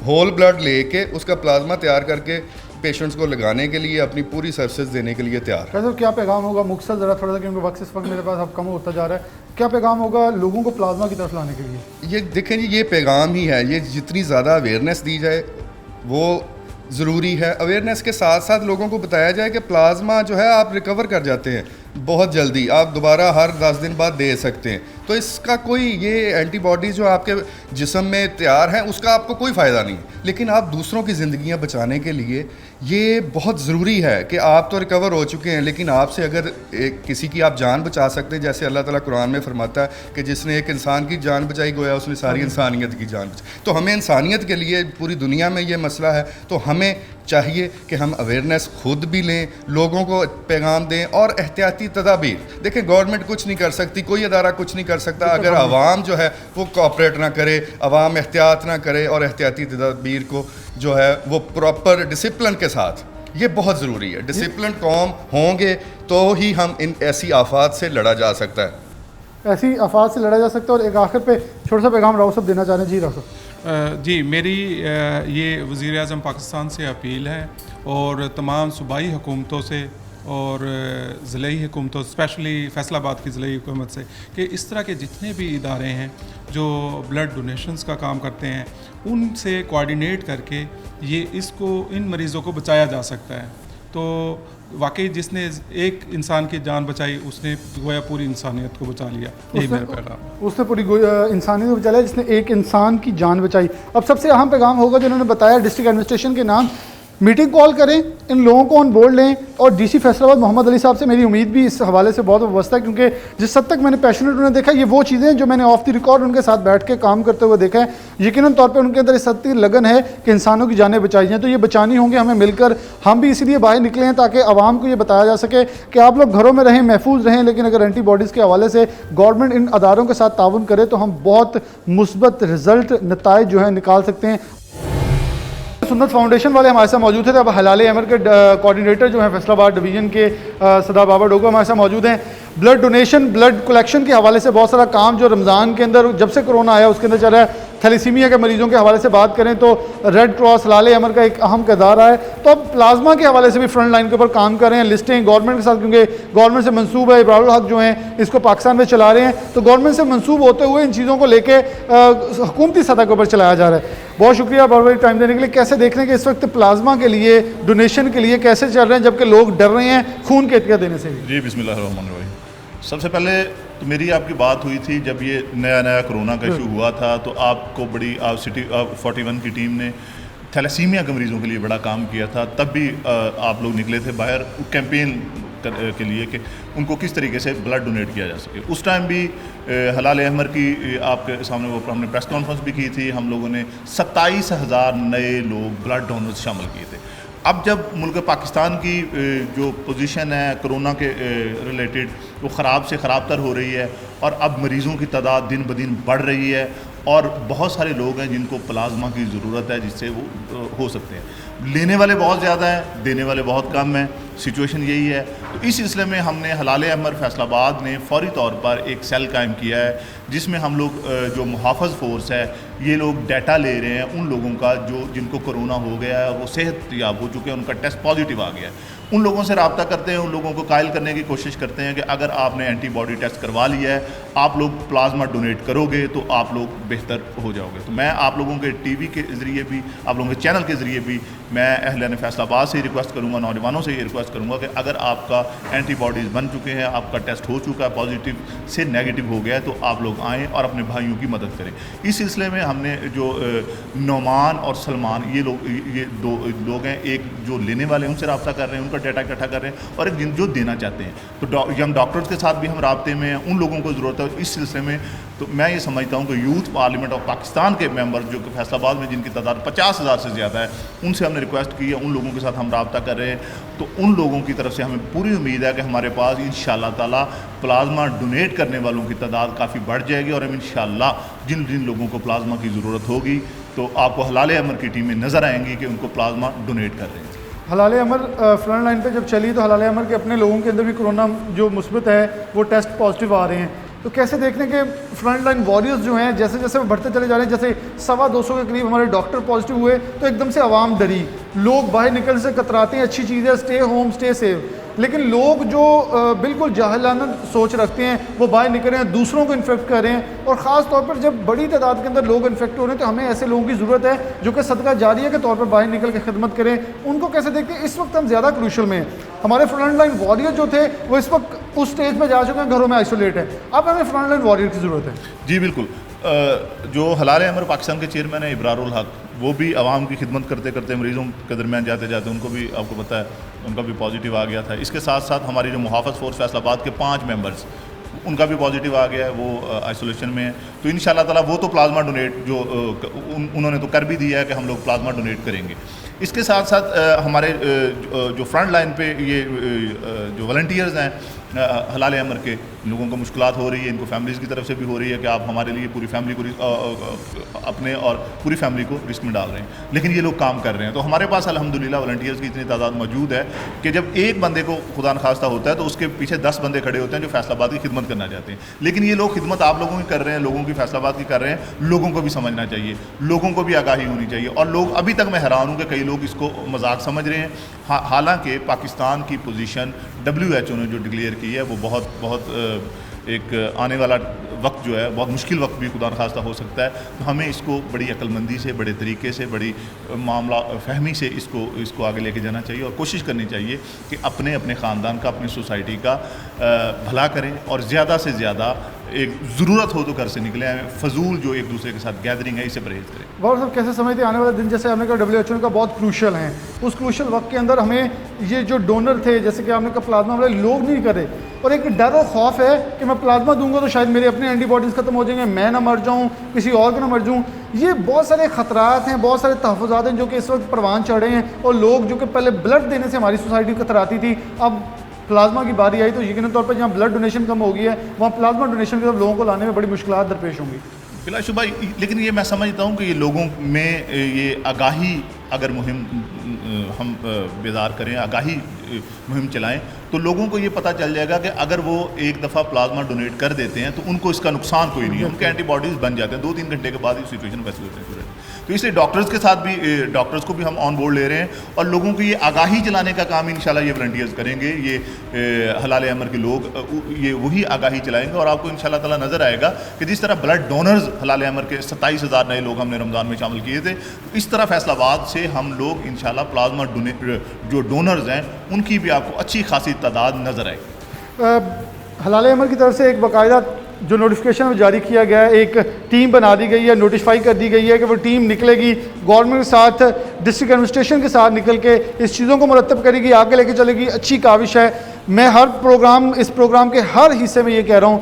होल ब्लड लेके उसका प्लाज्मा तैयार करके पेशेंट्स को लगाने के लिए अपनी पूरी सर्विसेज देने के लिए तैयार है। सर क्या पैगाम होगा, मुख्तसर ज़रा थोड़ा सा, क्योंकि वक्त इस वक्त मेरे पास अब कम होता जा रहा है, क्या पैगाम होगा लोगों को प्लाज्मा की तरफ लाने के लिए? ये देखें जी, ये पैगाम ही है। ये जितनी ज़्यादा अवेयरनेस दी जाए वो ज़रूरी है। अवेयरनेस के साथ साथ लोगों को बताया जाए कि प्लाज्मा जो है आप रिकवर कर जाते हैं बहुत जल्दी, आप दोबारा हर 10 दिन बाद दे सकते हैं। तो इसका कोई ये एंटीबॉडी जो आपके जिस्म में तैयार हैं उसका आपको कोई फ़ायदा नहीं है, लेकिन आप दूसरों की ज़िंदगियां बचाने के लिए ये बहुत ज़रूरी है कि आप तो रिकवर हो चुके हैं, लेकिन आपसे अगर किसी की आप जान बचा सकते हैं, जैसे अल्लाह ताला कुरान में फरमाता है कि जिसने एक इंसान की जान बचाई गोया उसने सारी इंसानियत की जान बचाई। तो हमें इंसानियत के लिए पूरी दुनिया में ये मसला है, तो हमें चाहिए कि हम अवेयरनेस खुद भी लें, लोगों को पैगाम दें और एहतियाती तदाबीर। देखें, गवर्नमेंट कुछ नहीं कर सकती, कोई अदारा कुछ नहीं कर सकता अगर आवाम जो है वो कोऑपरेट ना करे, आवाम एहतियात ना करे और एहतियाती तदाबीर को जो है वो प्रॉपर डिसिप्लिन के साथ, ये बहुत ज़रूरी है। डिसिप्लिन कौम होंगे तो ही हम इन ऐसी आफात से लड़ा जा सकता है, ऐसी आफात से लड़ा जा सकता है। और एक आखिर पे छोटा सा पैगाम राव साहब देना चाह रहे हैं। जी राव साहब। जी, मेरी ये वज़ीर आज़म पाकिस्तान से अपील है और तमाम सूबाई हुकूमतों से और ज़िले हुकूमतों, स्पेशली फैसलाबाद की ज़िले हुकूमत से, कि इस तरह के जितने भी इदारे हैं जो ब्लड डोनेशंस का काम करते हैं उनसे कोऑर्डिनेट करके ये इसको इन मरीज़ों को बचाया जा सकता है। तो वाकई जिसने एक इंसान की जान बचाई उसने गोया पूरी इंसानियत को बचा लिया, यही मेरा पैगाम। उसने पूरी इंसानियत को बचा लिया जिसने एक इंसान की जान बचाई। अब सबसे अहम पैगाम होगा जो उन्होंने बताया, डिस्ट्रिक्ट एडमिनिस्ट्रेशन के नाम मीटिंग कॉल करें, इन लोगों को ऑन बोर्ड लें। और डीसी फैसलाबाद मोहम्मद अली साहब से मेरी उम्मीद भी इस हवाले से बहुत वाबस्ता है, क्योंकि जिस हद तक मैंने पैशनेट उन्हें देखा, ये वो चीज़ें जो मैंने ऑफ द रिकॉर्ड उनके साथ बैठ के काम करते हुए देखा है, यकीनन तौर पे उनके अंदर इस हद की लगन है कि इंसानों की जानें बचाई जाएँ। तो ये बचानी होंगी हमें मिलकर। हम भी इसीलिए बाहर निकले हैं ताकि आवाम को ये बताया जा सके कि आप लोग घरों में रहें, महफूज रहें, लेकिन अगर एंटीबॉडीज़ के हवाले से गवर्नमेंट इन अदारों के साथ ताउन करे तो हम बहुत मुस्बत रिजल्ट, नताइज जो है निकाल सकते हैं। सुन्नत फाउंडेशन वाले हमारे साथ मौजूद थे। अब हलाल अमर के कोऑर्डिनेटर जो हैं फैसलाबाद डिवीज़न के सदा बाबा डोगो हमारे साथ मौजूद हैं। ब्लड डोनेशन, ब्लड कलेक्शन के हवाले से बहुत सारा काम जो रमज़ान के अंदर जब से कोरोना आया उसके अंदर चल रहा है। थैलेसीमिया के मरीज़ों के हवाले से बात करें तो रेड क्रॉस हलाल अमर का एक अहम किरदार है। तो अब प्लाज्मा के हवाले से भी फ्रंट लाइन के ऊपर काम कर रहे हैं, लिस्टें गवर्नमेंट के साथ, क्योंकि गवर्नमेंट से मंसूब है, इब्रारुल हक जो हैं इसको पाकिस्तान में चला रहे हैं, तो गवर्नमेंट से मंसूब होते हुए इन चीज़ों को लेके हुकूमती सतह के ऊपर चलाया जा रहा है। बहुत शुक्रिया बहुत टाइम देने के लिए। कैसे देख रहे हैं कि इस वक्त प्लाज्मा के लिए, डोनेशन के लिए कैसे चल रहे हैं, जबकि लोग डर रहे हैं खून के एहतियात देने से? जी, बिस्मिल्लाहिर्रहमानिर्रहीम। सबसे पहले तो मेरी आपकी बात हुई थी जब ये नया कोरोना का इशू हुआ था, तो आपको बड़ी सिटी 41 की टीम ने थैलेसीमिया के मरीज़ों के लिए बड़ा काम किया था। तब भी आप लोग निकले थे बाहर कैंपेन के लिए कि उनको किस तरीके से ब्लड डोनेट किया जा सके। उस टाइम भी हलाल अहमर की आपके सामने वो हमने प्रेस कॉन्फ्रेंस भी की थी। हम लोगों ने 27,000 नए लोग ब्लड डोनर्स शामिल किए थे। अब जब मुल्क पाकिस्तान की जो पोजीशन है कोरोना के रिलेटेड वो ख़राब से ख़राब तर हो रही है और अब मरीज़ों की तादाद दिन ब दिन बढ़ रही है और बहुत सारे लोग हैं जिनको प्लाज्मा की ज़रूरत है जिससे वो हो सकते हैं। लेने वाले बहुत ज़्यादा हैं, देने वाले बहुत कम हैं, सिचुएशन यही है। तो इस सिलसिले में हमने हलाल अमर फैसलाबाद ने फ़ौरी तौर पर एक सेल कायम किया है जिसमें हम लोग जो मुहाफ़ज़ फ़ोर्स है ये लोग डाटा ले रहे हैं उन लोगों का जिनको कोरोना हो गया है, वो सेहतयाब हो चुके हैं, उनका टेस्ट पॉजिटिव आ गया है। उन लोगों से रब्ता करते हैं, उन लोगों को कायल करने की कोशिश करते हैं कि अगर आपने एंटीबॉडी टेस्ट करवा लिया है, आप लोग प्लाज्मा डोनेट करोगे तो आप लोग बेहतर हो जाओगे। तो मैं आप लोगों के टीवी के ज़रिए भी, आप लोगों के चैनल के ज़रिए भी मैं अहले फैसलाबाद से रिक्वेस्ट करूँगा, नौजवानों से ये रिक्वेस्ट करूँगा कि अगर आपका एंटीबॉडीज़ बन चुके हैं, आपका टेस्ट हो चुका है, पॉजिटिव से नेगेटिव हो गया है, तो आप लोग आएँ और अपने भाइयों की मदद करें। इस सिलसिले में हमने जो नौमान और सलमान ये दो लोग हैं, एक जो लेने वाले हैं उनसे रब्ता कर रहे हैं, उनका डाटा इकट्ठा कर रहे हैं, और एक जो देना चाहते हैं। तो यंग डॉक्टर्स के साथ भी हम राब्ते में हैं, उन लोगों को ज़रूरत है। इस सिलसिले में तो मैं ये समझता हूँ कि यूथ पार्लियामेंट ऑफ पाकिस्तान के मेंबर जो कि फैसलाबाद में जिनकी तादाद 50,000 से ज़्यादा है, उनसे हमने रिक्वेस्ट की है, उन लोगों के साथ हम राब्ता कर रहे हैं। तो उन लोगों की तरफ से हमें पूरी उम्मीद है कि हमारे पास इंशाअल्लाह ताला प्लाज्मा डोनेट करने वालों की तादाद काफ़ी बढ़ जाएगी और हम इंशाअल्लाह जिन जिन लोगों को प्लाज्मा की ज़रूरत होगी तो आपको हलाल अमर की टीमें नज़र आएंगी कि उनको प्लाज्मा डोनेट कर रहे हैं। हलाल अमर फ्रंट लाइन पे जब चली तो हलाल अमर के अपने लोगों के अंदर भी कोरोना जो मुस्बत है वो टेस्ट पॉजिटिव आ रहे हैं। तो कैसे देखने के फ्रंट लाइन वॉरियर्स जो हैं जैसे जैसे वो बढ़ते चले जा रहे हैं, जैसे 225 के करीब हमारे डॉक्टर पॉजिटिव हुए तो एकदम से आवाम डरी, लोग बाहर निकलने से कतराते हैं, अच्छी चीज़ है, स्टे होम, स्टे सेफ। लेकिन लोग जो बिल्कुल जाहिलाना सोच रखते हैं वो बाहर निकल रहे हैं, दूसरों को इन्फेक्ट कर रहे हैं, और ख़ास तौर पर जब बड़ी तादाद के अंदर लोग इन्फेक्ट हो रहे हैं तो हमें ऐसे लोगों की ज़रूरत है जो कि सदका जारिया के तौर पर बाहर निकल के खिदमत करें। उनको कैसे देखते हैं, इस वक्त हम ज़्यादा क्रूशल में हैं। हमारे फ्रंट लाइन वॉरियर जो थे वो इस वक्त उस स्टेज पर जा चुके हैं, घरों में आइसोलेट है। अब हमें फ्रंट लाइन वॉरियर की ज़रूरत है। जी बिल्कुल। जो हलाल अमर पाकिस्तान के चेयरमैन है इब्रारुल हक, वो भी आवाम की खिदमत करते करते मरीज़ों के दरमियान जाते जाते उनको भी आपको पता है उनका भी पॉजिटिव आ गया था। इसके साथ साथ हमारी जो मुहाफ़िज़ फ़ोर्स फैसलाबाद के 5 मेंबर्स उनका भी पॉजिटिव आ गया है, वो आइसोलेशन में है। तो इंशाल्लाह ताला वो तो प्लाज्मा डोनेट जो उन्होंने तो कर भी दिया है कि हम लोग प्लाज्मा डोनेट करेंगे। इसके साथ साथ हमारे जो फ्रंट लाइन पे ये जो वॉलंटियर्स हैं हलाल अमर के, लोगों को मुश्किलात हो रही है, इनको फैमिलीज़ की तरफ से भी हो रही है कि आप हमारे लिए पूरी फैमिली को अपने और पूरी फैमिली को रिस्क में डाल रहे हैं, लेकिन ये लोग काम कर रहे हैं। तो हमारे पास अल्हम्दुलिल्लाह वॉलंटियर्स की इतनी तादाद मौजूद है कि जब एक बंदे को खुदा न खास्ता होता है तो उसके पीछे 10 बंदे खड़े होते हैं जो फैसलाबाद की खिदमत करना चाहते हैं। लेकिन ये लोग खिदमत आप लोगों की कर रहे हैं, लोगों की फैसलाबाद की कर रहे हैं। लोगों को भी समझना चाहिए, लोगों को भी आगाही होनी चाहिए। और लोग अभी तक मैं हैरान हूँ कि कई लोग इसको मजाक समझ रहे हैं। हालांकि पाकिस्तान की पोजीशन WHO ने जो डिक्लेयर की है वो बहुत एक आने वाला वक्त जो है बहुत मुश्किल वक्त भी खुदा न खास्ता हो सकता है। तो हमें इसको बड़ी अक्लमंदी से, बड़े तरीके से, बड़ी मामला फहमी से इसको आगे लेके जाना चाहिए और कोशिश करनी चाहिए कि अपने ख़ानदान का, अपनी सोसाइटी का भला करें और ज़्यादा से ज़्यादा एक ज़रूरत हो तो घर से निकले आए, फजूल जो एक दूसरे के साथ गैदरिंग है इसे परहेज़ करें। गौर साहब कैसे समझते हैं आने वाला दिन, जैसे आपने कहा WHO का बहुत क्रूशल है, उस क्रूशल वक्त के अंदर हमें ये जो डोनर थे, जैसे कि आपने कहा प्लाज्मा वाले लोग नहीं करे, और एक डर और खौफ है कि मैं प्लाज्मा दूंगा तो शायद मेरे अपने एंटीबॉडीज़ खत्म हो जाएंगे, मैं ना मर जाऊँ, किसी और को ना मर जाऊँ। ये बहुत सारे ख़तरात हैं, बहुत सारे तहफ़्फ़ुज़ात हैं जो कि इस वक्त परवान चढ़े हैं। और लोग जो कि पहले ब्लड देने से हमारी सोसाइटी कतराती थी, अब प्लाज्मा की बारी आई तो यकीन तौर पर जहाँ ब्लड डोनेशन कम हो गई है वहाँ प्लाज्मा डोनेशन की तरफ लोगों को लाने में बड़ी मुश्किलात दरपेश होंगी। बिला शुबा, लेकिन ये मैं समझता हूँ कि ये लोगों में ये आगाही अगर मुहिम हम बेदार करें, आगाही मुहिम चलाएं तो लोगों को ये पता चल जाएगा कि अगर वो एक दफ़ा प्लाज्मा डोनेट कर देते हैं तो उनको इसका नुकसान कोई नहीं है, उनके एंटीबॉडीज़ बन जाते हैं 2-3 घंटे के बाद ही सिचुएशन वैसी होती है। तो इसलिए डॉक्टर्स के साथ भी, डॉक्टर्स को भी हम ऑन बोर्ड ले रहे हैं और लोगों को ये आगाही चलाने का काम इंशाल्लाह ये वॉलंटियर्स करेंगे। ये हलाल अमर के लोग ये वही आगाही चलाएंगे और आपको इंशाल्लाह ताला नज़र आएगा कि जिस तरह ब्लड डोनर्स हलाल अमर के 27,000 नए लोग हमने रमज़ान में शामिल किए थे, इस तरह फैसलाबाद से हम लोग इंशाल्लाह प्लाज्मा जो डोनर्स हैं उनकी भी आपको अच्छी खासी तादाद नज़र आएगी। हलाल अमर की तरफ से एक बाकायदा जो नोटिफिकेशन जारी किया गया है, एक टीम बना दी गई है, नोटिफाई कर दी गई है कि वो टीम निकलेगी गवर्नमेंट के साथ, डिस्ट्रिक्ट एडमिनिस्ट्रेशन के साथ निकल के इस चीज़ों को मुरतब करेगी, आगे लेके चलेगी। अच्छी काविश है। मैं इस प्रोग्राम के हर हिस्से में ये कह रहा हूँ,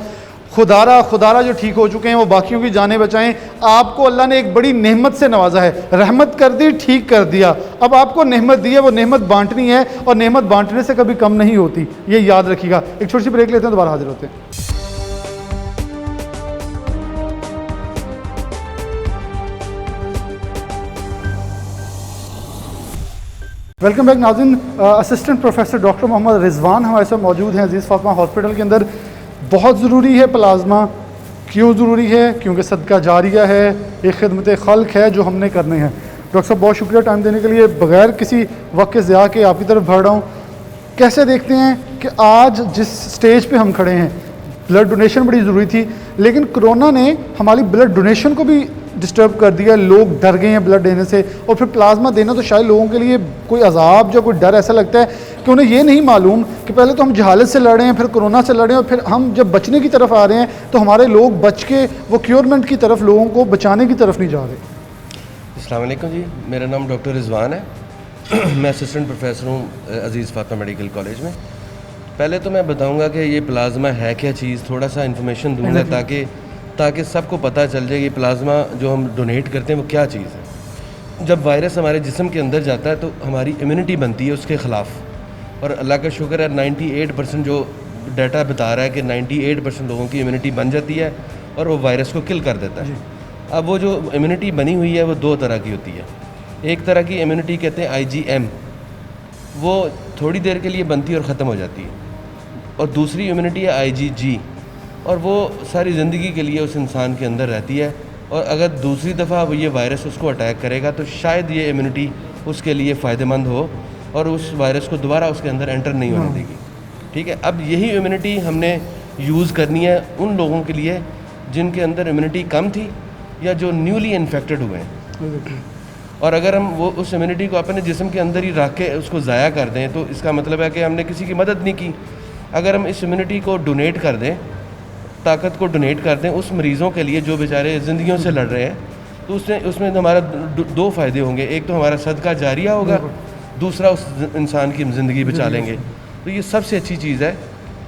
खुदारा जो ठीक हो चुके हैं वो बाकियों की जानें बचाएं। आपको अल्लाह ने एक बड़ी नेमत से नवाजा है, रहमत कर दी, ठीक कर दिया, अब आपको नेमत दी है, वो नेमत बांटनी है और नेमत बांटने से कभी कम नहीं होती, ये याद रखिएगा। एक छोटी सी ब्रेक लेते हैं, दोबारा हाजिर होते हैं। वेलकम बैक नाज़रीन। Assistant professor doctor Mohammad Rizwan हमारे साथ मौजूद हैं अजीज़ फातिमा हॉस्पिटल के अंदर। बहुत ज़रूरी है प्लाज्मा, क्यों ज़रूरी है? क्योंकि सदका जारिया है, एक खिदमत खल्क है जो हमने करने हैं। डॉक्टर साहब बहुत शुक्रिया टाइम देने के लिए। बग़ैर किसी वक्त के ज़िया के आपकी तरफ बढ़ रहा हूँ, कैसे देखते हैं कि आज जिस स्टेज पे हम खड़े हैं, ब्लड डोनेशन बड़ी ज़रूरी थी, लेकिन कोरोना ने हमारी ब्लड डोनेशन को भी डिस्टर्ब कर दिया, लोग डर गए हैं ब्लड देने से, और फिर प्लाज्मा देना तो शायद लोगों के लिए कोई अजाब जो कोई डर ऐसा लगता है कि उन्हें ये नहीं मालूम कि पहले तो हम जहालत से लड़ रहे हैं, फिर कोरोना से लड़ रहे हैं, और फिर हम जब बचने की तरफ आ रहे हैं तो हमारे लोग बच के वो क्योरमेंट की तरफ, लोगों को बचाने की तरफ नहीं जा रहे। अस्सलाम वालेकुम जी, मेरा नाम डॉक्टर रिजवान है। मैं असिस्टेंट प्रोफेसर हूँ अजीज़ फातिमा मेडिकल कॉलेज में। पहले तो मैं बताऊँगा कि ये प्लाज्मा है क्या चीज़, थोड़ा सा इन्फॉर्मेशन दूँगा ताकि सबको पता चल जाए कि प्लाज्मा जो हम डोनेट करते हैं वो क्या चीज़ है। जब वायरस हमारे जिस्म के अंदर जाता है तो हमारी इम्यूनिटी बनती है उसके ख़िलाफ़, और अल्लाह का शुक्र है 98% जो डाटा बता रहा है कि 98% लोगों की इम्यूनिटी बन जाती है और वो वायरस को किल कर देता है। अब वो जो इम्यूनिटी बनी हुई है वो 2 तरह की होती है। एक तरह की इम्यूनिटी कहते हैं IgM, वो थोड़ी देर के लिए बनती है और ख़त्म हो जाती है, और दूसरी इम्यूनिटी है IgG, और वो सारी ज़िंदगी के लिए उस इंसान के अंदर रहती है, और अगर दूसरी दफ़ा वो ये वायरस उसको अटैक करेगा तो शायद ये इम्यूनिटी उसके लिए फ़ायदेमंद हो और उस वायरस को दोबारा उसके अंदर एंटर नहीं होने देगी। ठीक है, अब यही इम्यूनिटी हमने यूज़ करनी है उन लोगों के लिए जिनके अंदर इम्यूनिटी कम थी या जो न्यूली इन्फेक्टेड हुए हैं। और अगर हम वो उस इम्यूनिटी को अपने जिस्म के अंदर ही रख के उसको ज़ाया कर दें तो इसका मतलब है कि हमने किसी की मदद नहीं की। अगर हम इस इम्यूनिटी को डोनेट कर दें, ताकत को डोनेट कर दें उस मरीज़ों के लिए जो बेचारे ज़िंदगियों से लड़ रहे हैं, तो उसमें हमारा दो फ़ायदे होंगे। एक तो हमारा सदका जारिया होगा, दूसरा उस इंसान की ज़िंदगी बचा लेंगे। तो ये सबसे अच्छी चीज़ है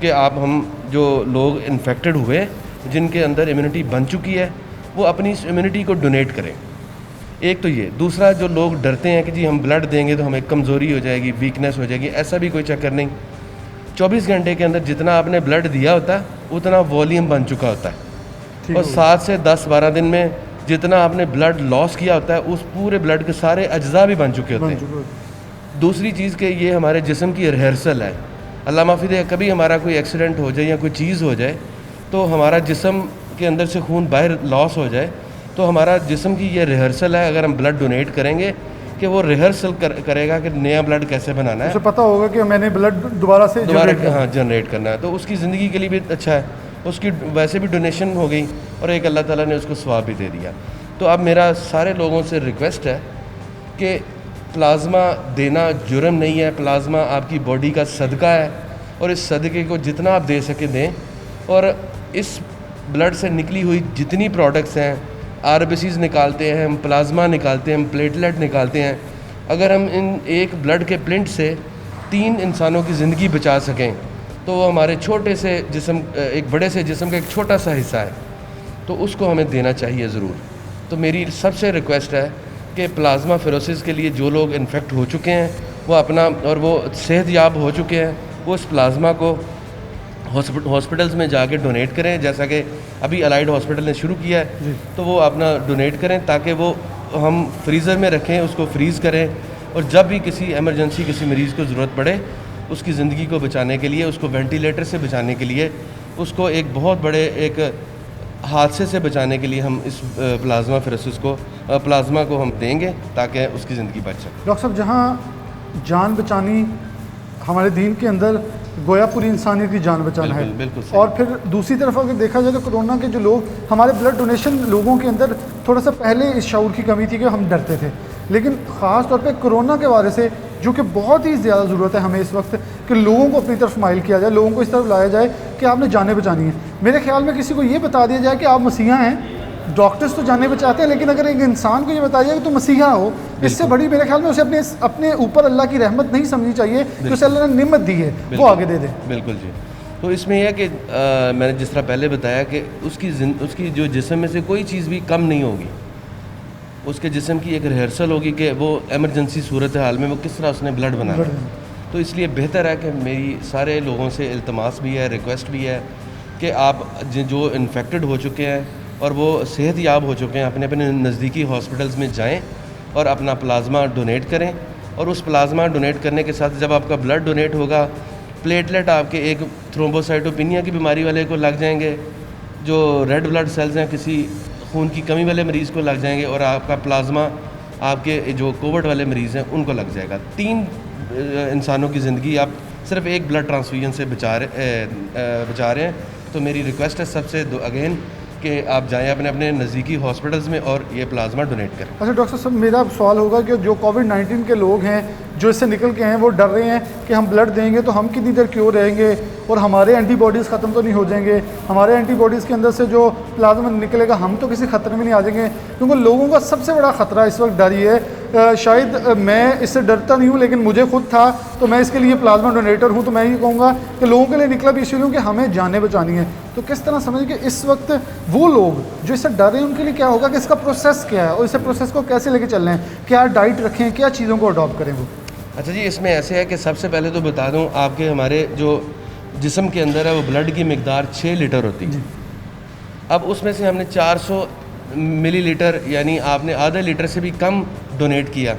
कि हम जो लोग इन्फेक्टेड हुए जिनके अंदर इम्यूनिटी बन चुकी है वो अपनी इस इम्यूनिटी को डोनेट करें। एक तो ये, दूसरा जो लोग डरते हैं कि जी हम ब्लड देंगे तो हमें कमज़ोरी हो जाएगी, वीकनेस हो जाएगी, ऐसा भी कोई चक्कर नहीं। 24 घंटे के अंदर जितना आपने ब्लड दिया होता है उतना वॉल्यूम बन चुका होता है और 7 से 10-12 दिन में जितना आपने ब्लड लॉस किया होता है उस पूरे ब्लड के सारे अज्जा भी बन चुके होते हैं। दूसरी चीज़ कि ये हमारे जिस्म की रिहर्सल है। अल्लाह माफ़ी दे, कभी हमारा कोई एक्सीडेंट हो जाए या कोई चीज़ हो जाए तो हमारा जिस्म के अंदर से खून बाहर लॉस हो जाए तो हमारा जिस्म की ये रिहर्सल है। अगर हम ब्लड डोनेट करेंगे कि वो रिहर्सल करेगा कि नया ब्लड कैसे बनाना है, उसे पता होगा कि मैंने ब्लड दोबारा जनरेट करना है, तो उसकी ज़िंदगी के लिए भी अच्छा है। उसकी वैसे भी डोनेशन हो गई और एक अल्लाह ताला ने उसको सवाब भी दे दिया। तो अब मेरा सारे लोगों से रिक्वेस्ट है कि प्लाज्मा देना जुर्म नहीं है, प्लाज्मा आपकी बॉडी का सदका है और इस सदक़े को जितना आप दे सके दें। और इस ब्लड से निकली हुई जितनी प्रोडक्ट्स हैं, आरबीसीज़ निकालते हैं हम, प्लाज्मा निकालते हैं हम, प्लेटलेट निकालते हैं, अगर हम इन एक ब्लड के प्लिंट से 3 इंसानों की ज़िंदगी बचा सकें तो वो हमारे छोटे से जिस्म, एक बड़े से जिस्म का एक छोटा सा हिस्सा है, तो उसको हमें देना चाहिए ज़रूर। तो मेरी सबसे रिक्वेस्ट है कि प्लाज्मा फेरोसिस के लिए जो लोग इन्फेक्ट हो चुके हैं वो अपना, और वो सेहतयाब हो चुके हैं, वो इस प्लाज्मा को हॉस्पिटल्स में जाके डोनेट करें, जैसा कि अभी अलाइड हॉस्पिटल ने शुरू किया है। तो वो अपना डोनेट करें ताकि वो हम फ्रीज़र में रखें, उसको फ्रीज़ करें और जब भी किसी एमरजेंसी किसी मरीज़ को ज़रूरत पड़े उसकी ज़िंदगी को बचाने के लिए, उसको वेंटिलेटर से बचाने के लिए, उसको एक बहुत बड़े एक हादसे से बचाने के लिए हम इस प्लाज्मा फेरोसिस को, प्लाज्मा को हम देंगे ताकि उसकी ज़िंदगी बच सके। डॉक्टर साहब, जहाँ जान बचानी हमारे दीन के अंदर गोया पूरी इंसानियत की जान बचाना है, बिल्कुल। और फिर दूसरी तरफ अगर देखा जाए तो कोरोना के जो लोग, हमारे ब्लड डोनेशन लोगों के अंदर थोड़ा सा पहले इस शऊर की कमी थी कि हम डरते थे, लेकिन ख़ास तौर पे कोरोना के बारे से जो कि बहुत ही ज़्यादा ज़रूरत है हमें इस वक्त कि लोगों को अपनी तरफ माइल किया जाए, लोगों को इस तरफ लाया जाए कि आपने जानें बचानी है। मेरे ख्याल में किसी को ये बता दिया जाए कि आप मसीहा हैं, डॉक्टर्स तो जाने बचाते हैं, लेकिन अगर एक इंसान को ये बताया जाए कि तुम मसीहा हो, इससे बड़ी मेरे ख्याल में उसे अपने ऊपर अल्लाह की रहमत नहीं समझनी चाहिए कि उसे अल्लाह ने निम्मत दी है, वो आगे दे दे। बिल्कुल जी। तो इसमें यह है कि मैंने जिस तरह पहले बताया कि उसकी जो जिस्म में से कोई चीज़ भी कम नहीं होगी, उसके जिस्म की एक रिहर्सल होगी कि वो एमरजेंसी सूरत हाल में वो किस तरह उसने ब्लड बनाना है। तो इसलिए बेहतर है कि मेरी सारे लोगों से इल्तमास भी है, रिक्वेस्ट भी है कि आप जो इन्फेक्टेड हो चुके हैं और वो सेहतयाब हो चुके हैं, अपने अपने नज़दीकी हॉस्पिटल्स में जाएं और अपना प्लाज्मा डोनेट करें। और उस प्लाज्मा डोनेट करने के साथ जब आपका ब्लड डोनेट होगा, प्लेटलेट आपके एक थ्रोम्बोसाइटोपिनिया की बीमारी वाले को लग जाएंगे, जो रेड ब्लड सेल्स हैं किसी खून की कमी वाले मरीज़ को लग जाएंगे, और आपका प्लाज्मा आपके जो कोविड वाले मरीज़ हैं उनको लग जाएगा। 3 इंसानों की ज़िंदगी आप सिर्फ एक ब्लड ट्रांसफ्यूजन से बचा रहे हैं। तो मेरी रिक्वेस्ट है सबसे अगेन कि आप जाएं अपने अपने नज़दीकी हॉस्पिटल्स में और ये प्लाज्मा डोनेट करें। अच्छा डॉक्टर साहब, मेरा सवाल होगा कि जो कोविड-19 के लोग हैं जो इससे निकल के हैं, वो डर रहे हैं कि हम ब्लड देंगे तो हम कितनी देर क्योर रहेंगे और हमारे एंटीबॉडीज़ ख़त्म तो नहीं हो जाएंगे, हमारे एंटीबॉडीज़ के अंदर से जो प्लाज्मा निकलेगा हम तो किसी ख़तरे में नहीं आ जाएंगे। क्योंकि लोगों का सबसे बड़ा ख़तरा इस वक्त डर ये है, शायद मैं इससे डरता नहीं हूँ लेकिन मुझे खुद था, तो मैं इसके लिए प्लाज्मा डोनेटर हूँ, तो मैं ये कहूँगा कि लोगों के लिए निकला भी इसीलिए कि हमें जानें बचानी है। तो किस तरह समझ कि इस वक्त वो लोग जो इससे डर रहे हैं उनके लिए क्या होगा कि इसका प्रोसेस क्या है और इस प्रोसेस को कैसे लेके चल रहे हैं, क्या डाइट रखें, क्या चीज़ों को अडॉप्ट करें वो? अच्छा जी, इसमें ऐसे है कि सबसे पहले तो बता दूं, आपके हमारे जो जिस्म के अंदर है वो ब्लड की मिकदार 6 लीटर होती है। अब उसमें से हमने 400 मिलीलीटर यानी आपने आधा लीटर से भी कम डोनेट किया,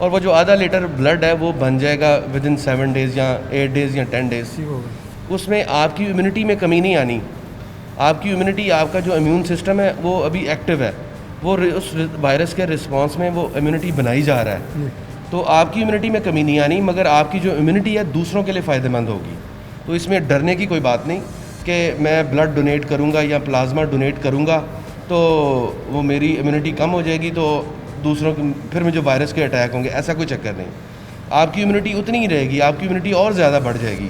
और वो जो आधा लीटर ब्लड है वो बन जाएगा विदिन 7 डेज़ या 8 डेज़ या 10 डेज़। उसमें आपकी इम्यूनिटी में कमी नहीं आनी। आपकी इम्यूनिटी, आपका जो इम्यून सिस्टम है वो अभी एक्टिव है, वो उस वायरस के रिस्पॉन्स में वो इम्यूनिटी बनाई जा रहा है। तो आपकी इम्यूनिटी में कमी नहीं आनी, मगर आपकी जो इम्यूनिटी है दूसरों के लिए फ़ायदेमंद होगी। तो इसमें डरने की कोई बात नहीं कि मैं ब्लड डोनेट करूँगा या प्लाज्मा डोनेट करूँगा तो वो मेरी इम्यूनिटी कम हो जाएगी, तो दूसरों के फिर मुझे वायरस के अटैक होंगे, ऐसा कोई चक्कर नहीं। आपकी इम्यूनिटी उतनी ही रहेगी, आपकी इम्यूनिटी और ज़्यादा बढ़ जाएगी,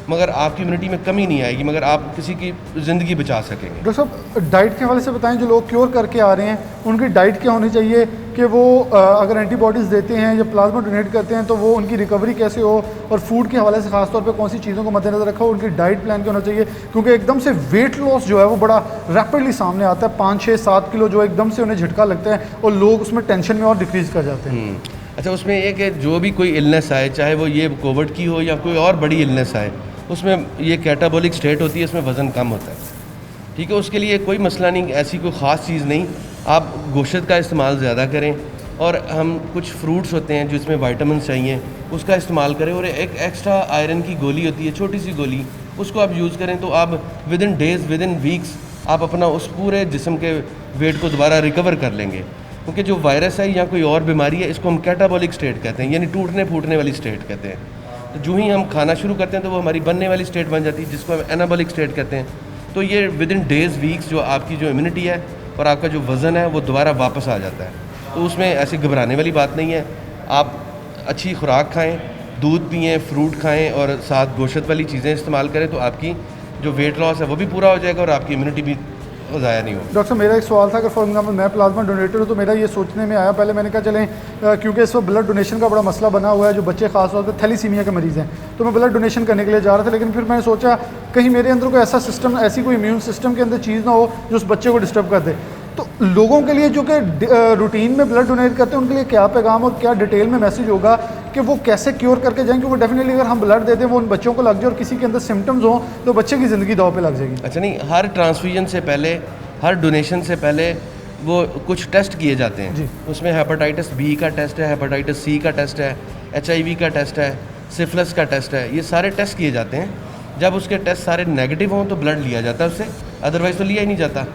मगर आपकी इम्यूनिटी में कमी नहीं आएगी, मगर आप किसी की ज़िंदगी बचा सकेंगे। डॉक्टर साहब, डाइट के हवाले से बताएं, जो लोग क्योर करके आ रहे हैं उनकी डाइट क्या होनी चाहिए कि वो अगर एंटीबॉडीज़ देते हैं या प्लाज्मा डोनेट करते हैं तो वो उनकी रिकवरी कैसे हो, और फूड के हवाले से खासतौर पे कौन सी चीज़ों को मद्देनजर रखा हो, उनकी डाइट प्लान क्या होना चाहिए, क्योंकि एकदम से वेट लॉस जो है वो बड़ा रैपिडली सामने आता है, 5, 6, 7 किलो जो एकदम से उन्हें झटका लगता है और लोग उसमें टेंशन में और डिक्रीज़ कर जाते हैं। अच्छा, उसमें एक है जो भी कोई इलनेस आए, चाहे वो ये कोविड की हो या कोई और बड़ी इलनेस आए, उसमें ये कैटाबॉलिक स्टेट होती है, उसमें वज़न कम होता है, ठीक है। उसके लिए कोई मसला नहीं, ऐसी कोई ख़ास चीज़ नहीं, आप गोश्त का इस्तेमाल ज़्यादा करें और हम कुछ फ्रूट्स होते हैं जिसमें विटामिन चाहिए उसका इस्तेमाल करें, और एक एक्स्ट्रा आयरन की गोली होती है, छोटी सी गोली, उसको आप यूज़ करें तो आप with in days, with in weeks आप अपना उस पूरे जिस्म के वेट को दोबारा रिकवर कर लेंगे। क्योंकि जो वायरस है या कोई और बीमारी है, इसको हम कैटाबॉलिक स्टेट कहते हैं, यानी टूटने फूटने वाली स्टेट कहते हैं। तो जो ही हम खाना शुरू करते हैं तो वो हमारी बनने वाली स्टेट बन जाती है, जिसको हम एनाबॉलिक स्टेट कहते हैं। तो ये विद इन डेज़, वीक्स जो आपकी जो इम्यूनिटी है और आपका जो वज़न है वो दोबारा वापस आ जाता है। तो उसमें ऐसी घबराने वाली बात नहीं है। आप अच्छी खुराक खाएँ, दूध पिएँ, फ्रूट खाएँ और साथ गोश्त वाली चीज़ें इस्तेमाल करें, तो आपकी जो वेट लॉस है वो भी पूरा हो जाएगा और आपकी इम्यूनिटी भी ज़ाया नहीं होगा। डॉक्टर साहब, मेरा एक सवाल था, अगर फॉर एग्जाम्पल मैं प्लाज्मा डोनेटर हूँ तो मेरा ये सोचने में आया, पहले मैंने कहा चलें क्योंकि इस वक्त ब्लड डोनेशन का बड़ा मसला बना हुआ है, जो बच्चे खास तौर पर थैलीसीमिया के मरीज़ हैं, तो मैं ब्लड डोनेशन करने के लिए जा रहा था, लेकिन फिर मैंने सोचा कहीं मेरे अंदर कोई ऐसा सिस्टम, ऐसी कोई इम्यून सिस्टम के अंदर चीज़ ना हो जो उस बच्चे को डिस्टर्ब कर दे। तो लोगों के लिए जो कि रूटीन में ब्लड डोनेट करते हैं उनके लिए क्या पैगाम और क्या डिटेल में मैसेज होगा कि वो कैसे क्योर करके जाएँ, क्योंकि डेफिनेटली अगर हम ब्लड देते हैं वो उन बच्चों को लग जाए और किसी के अंदर सिम्टम्स हों तो बच्चे की ज़िंदगी दाव पे लग जाएगी। अच्छा नहीं, हर ट्रांसफ्यूजन से पहले, हर डोनेशन से पहले वो कुछ टेस्ट किए जाते हैं। उसमें हेपेटाइटिस बी का टेस्ट है, हेपेटाइटिस सी का टेस्ट है, HIV का टेस्ट है, सिफिलिस का टेस्ट है, ये सारे टेस्ट किए जाते हैं। जब उसके टेस्ट सारे नेगेटिव हों तो ब्लड लिया जाता है उससे, अदरवाइज़ तो लिया ही नहीं जाता,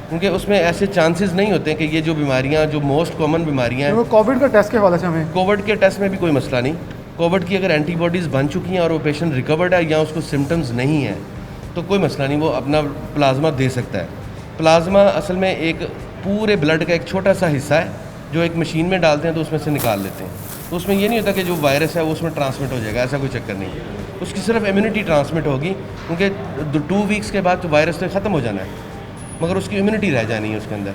क्योंकि उसमें ऐसे चांसेस नहीं होते कि ये जो बीमारियां, जो मोस्ट कॉमन बीमारियां हैं। कोविड का टेस्ट के हवाले से हमें, कोविड के टेस्ट में भी कोई मसला नहीं। कोविड की अगर एंटीबॉडीज़ बन चुकी हैं और वो पेशेंट रिकवर्ड है या उसको सिम्टम्स नहीं है तो कोई मसला नहीं, वो अपना प्लाज्मा दे सकता है। प्लाज्मा असल में एक पूरे ब्लड का एक छोटा सा हिस्सा है जो एक मशीन में डालते हैं तो उसमें से निकाल लेते हैं। तो उसमें ये नहीं होता कि जो वायरस है वो उसमें ट्रांसमिट हो जाएगा, ऐसा कोई चक्कर नहीं है। उसकी सिर्फ इम्यूनिटी ट्रांसमिट होगी, क्योंकि 2 वीक्स के बाद तो वायरस तो ख़त्म हो जाना है, मगर उसकी इम्यूनिटी रह जानी है उसके अंदर,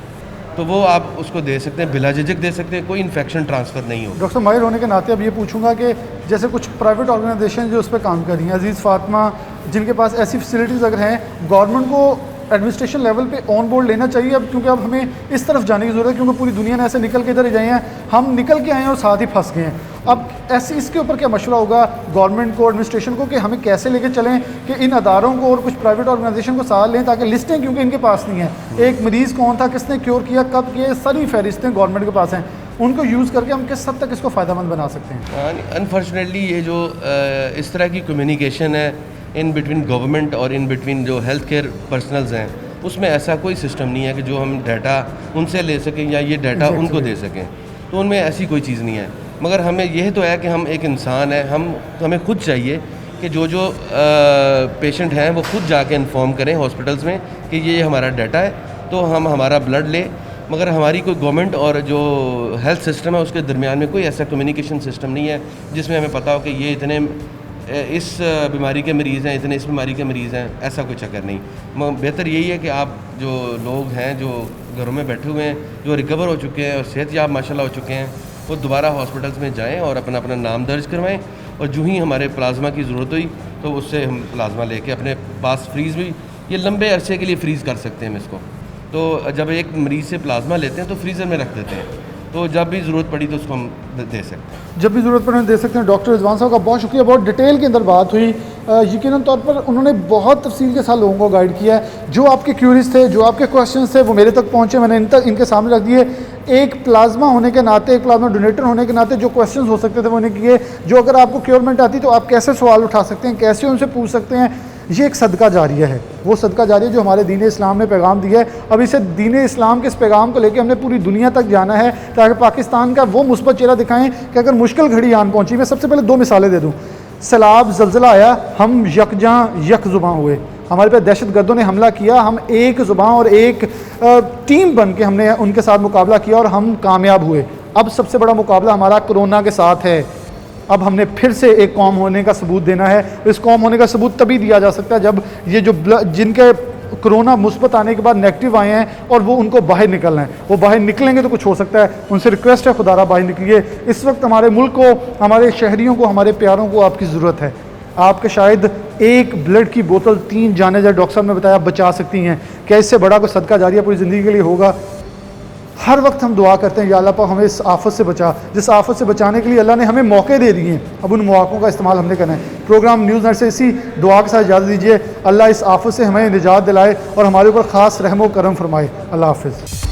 तो वो आप उसको दे सकते हैं, बिला झिझक दे सकते हैं, कोई इन्फेक्शन ट्रांसफ़र नहीं होगा। डॉक्टर माहिर होने के नाते अब ये पूछूंगा कि जैसे कुछ प्राइवेट ऑर्गेनाइजेशन जो उस पर काम कर रही हैं, अजीज़ फातिमा, जिनके पास ऐसी फैसिलिटीज़ अगर हैं, गवर्नमेंट को एडमिनिस्ट्रेशन लेवल पे ऑन बोर्ड लेना चाहिए अब, क्योंकि अब हमें इस तरफ जाने की ज़रूरत है, क्योंकि पूरी दुनिया ने ऐसे निकल के इधर ही जाए हैं, हम निकल के आए हैं और साथ ही फंस गए हैं। अब ऐसे इसके ऊपर क्या मशवरा होगा गवर्नमेंट को, एडमिनिस्ट्रेशन को, कि हमें कैसे लेके चलें कि इन अदारों को और कुछ प्राइवेट ऑर्गेनाइजेशन को साथ लें, ताकि लिस्टें, क्योंकि इनके पास नहीं है, एक मरीज़ कौन था, किसने क्योर किया, कब किए, सारी फहरिस्तें गवर्नमेंट के पास हैं, उनको यूज़ करके हम किस हद तक इसको फ़ायदेमंद बना सकते हैं। अनफॉर्चुनेटली ये जो इस तरह की कम्युनिकेशन है इन बिटवीन गवर्नमेंट और इन बिटवीन जो हेल्थ केयर पर्सनल्स हैं, उसमें ऐसा कोई सिस्टम नहीं है कि जो हम डाटा उनसे ले सकें या ये डाटा उनको दे सकें, तो उनमें ऐसी कोई चीज़ नहीं है। मगर हमें यह तो है कि हम एक इंसान है, हमें खुद चाहिए कि जो पेशेंट हैं वो खुद जाके इन्फॉर्म करें हॉस्पिटल्स में कि ये हमारा डाटा है, तो हम हमारा ब्लड लें। मगर हमारी कोई गवर्नमेंट और जो हेल्थ सिस्टम है उसके दरमियान में कोई ऐसा कम्युनिकेशन सिस्टम नहीं है जिसमें हमें पता हो कि ये इतने इस बीमारी के मरीज़ हैं, इतने इस बीमारी के मरीज़ हैं, ऐसा कोई चक्कर नहीं। बेहतर यही है कि आप जो लोग हैं जो घरों में बैठे हुए हैं, जो रिकवर हो चुके हैं और सेहतयाब माशाल्लाह हो चुके हैं, वो दोबारा हॉस्पिटल्स में जाएं और अपना अपना नाम दर्ज करवाएं, और जो ही हमारे प्लाज्मा की ज़रूरत हुई तो उससे हम प्लाज्मा लेके अपने पास फ्रीज़ भी, ये लंबे अरसे के लिए फ्रीज़ कर सकते हैं हम इसको। तो जब एक मरीज़ से प्लाज्मा लेते हैं तो फ्रीज़र में रख देते हैं, तो जब भी ज़रूरत पड़ी तो उसको हम दे सकते हैं, जब भी ज़रूरत पड़े दे सकते हैं। डॉक्टर रिजवान साहब का बहुत शुक्रिया, बहुत डिटेल के अंदर बात हुई, यकीनन तौर पर उन्होंने बहुत तफसील के साथ लोगों को गाइड किया है। जो आपके क्यूरीज थे, जो आपके क्वेश्चंस थे, वो मेरे तक पहुंचे, मैंने इनके सामने रख दिए। एक प्लाज्मा होने के नाते, एक प्लाज्मा डोनेटर होने के नाते जो क्वेश्चंस हो सकते थे वो उन्हें किए। जो अगर आपको क्योरमेंट आती तो आप कैसे सवाल उठा सकते हैं, कैसे उनसे पूछ सकते हैं, ये एक सदका जारिया है, वो सदका जारिया जो हमारे दीन इस्लाम ने पैगाम दिया है। अब इसे दीन इस्लाम के इस पैगाम को लेकर हमने पूरी दुनिया तक जाना है ताकि पाकिस्तान का वो मुस्बत चेहरा दिखाएं कि अगर मुश्किल घड़ी आन पहुंची। मैं सबसे पहले 2 मिसालें दे दूं। सैलाब ज़लज़ला आया, हम यकजां यक ज़ुबां हुए, हमारे पे दहशत गर्दों ने हमला किया, हम एक ज़ुबां और एक टीम बन के हमने उनके साथ मुकाबला किया और हम कामयाब हुए। अब सबसे बड़ा मुकाबला हमारा कोरोना के साथ है। अब हमने फिर से एक कौम होने का सबूत देना है। इस कौम होने का सबूत तभी दिया जा सकता है जब ये जो जिनके कोरोना मुस्बत आने के बाद नेगेटिव आए हैं और वो उनको बाहर निकलना है, वो बाहर निकलेंगे तो कुछ हो सकता है। उनसे रिक्वेस्ट है खुदारा बाहर निकलिए। इस वक्त हमारे मुल्क को, हमारे शहरियों को, हमारे प्यारों को आपकी ज़रूरत है। आपके शायद एक ब्लड की बोतल 3 जाने जैसे डॉक्टर साहब ने बताया बचा सकती हैं। क्या इससे बड़ा कोई सदका जारिया पूरी ज़िंदगी के लिए होगा? हर वक्त हम दुआ करते हैं या अल्लाह पाक हमें इस आफत से बचा, जिस आफत से बचाने के लिए अल्लाह ने हमें मौके दे दिए हैं। अब उन मौक़ों का इस्तेमाल हमने करना है। प्रोग्राम न्यूज़ नाइट से इसी दुआ के साथ इजाज़त दीजिए। अल्लाह इस आफत से हमें निजात दिलाए और हमारे ऊपर ख़ास रहम व करम फरमाए। अल्लाह हाफ़िज़।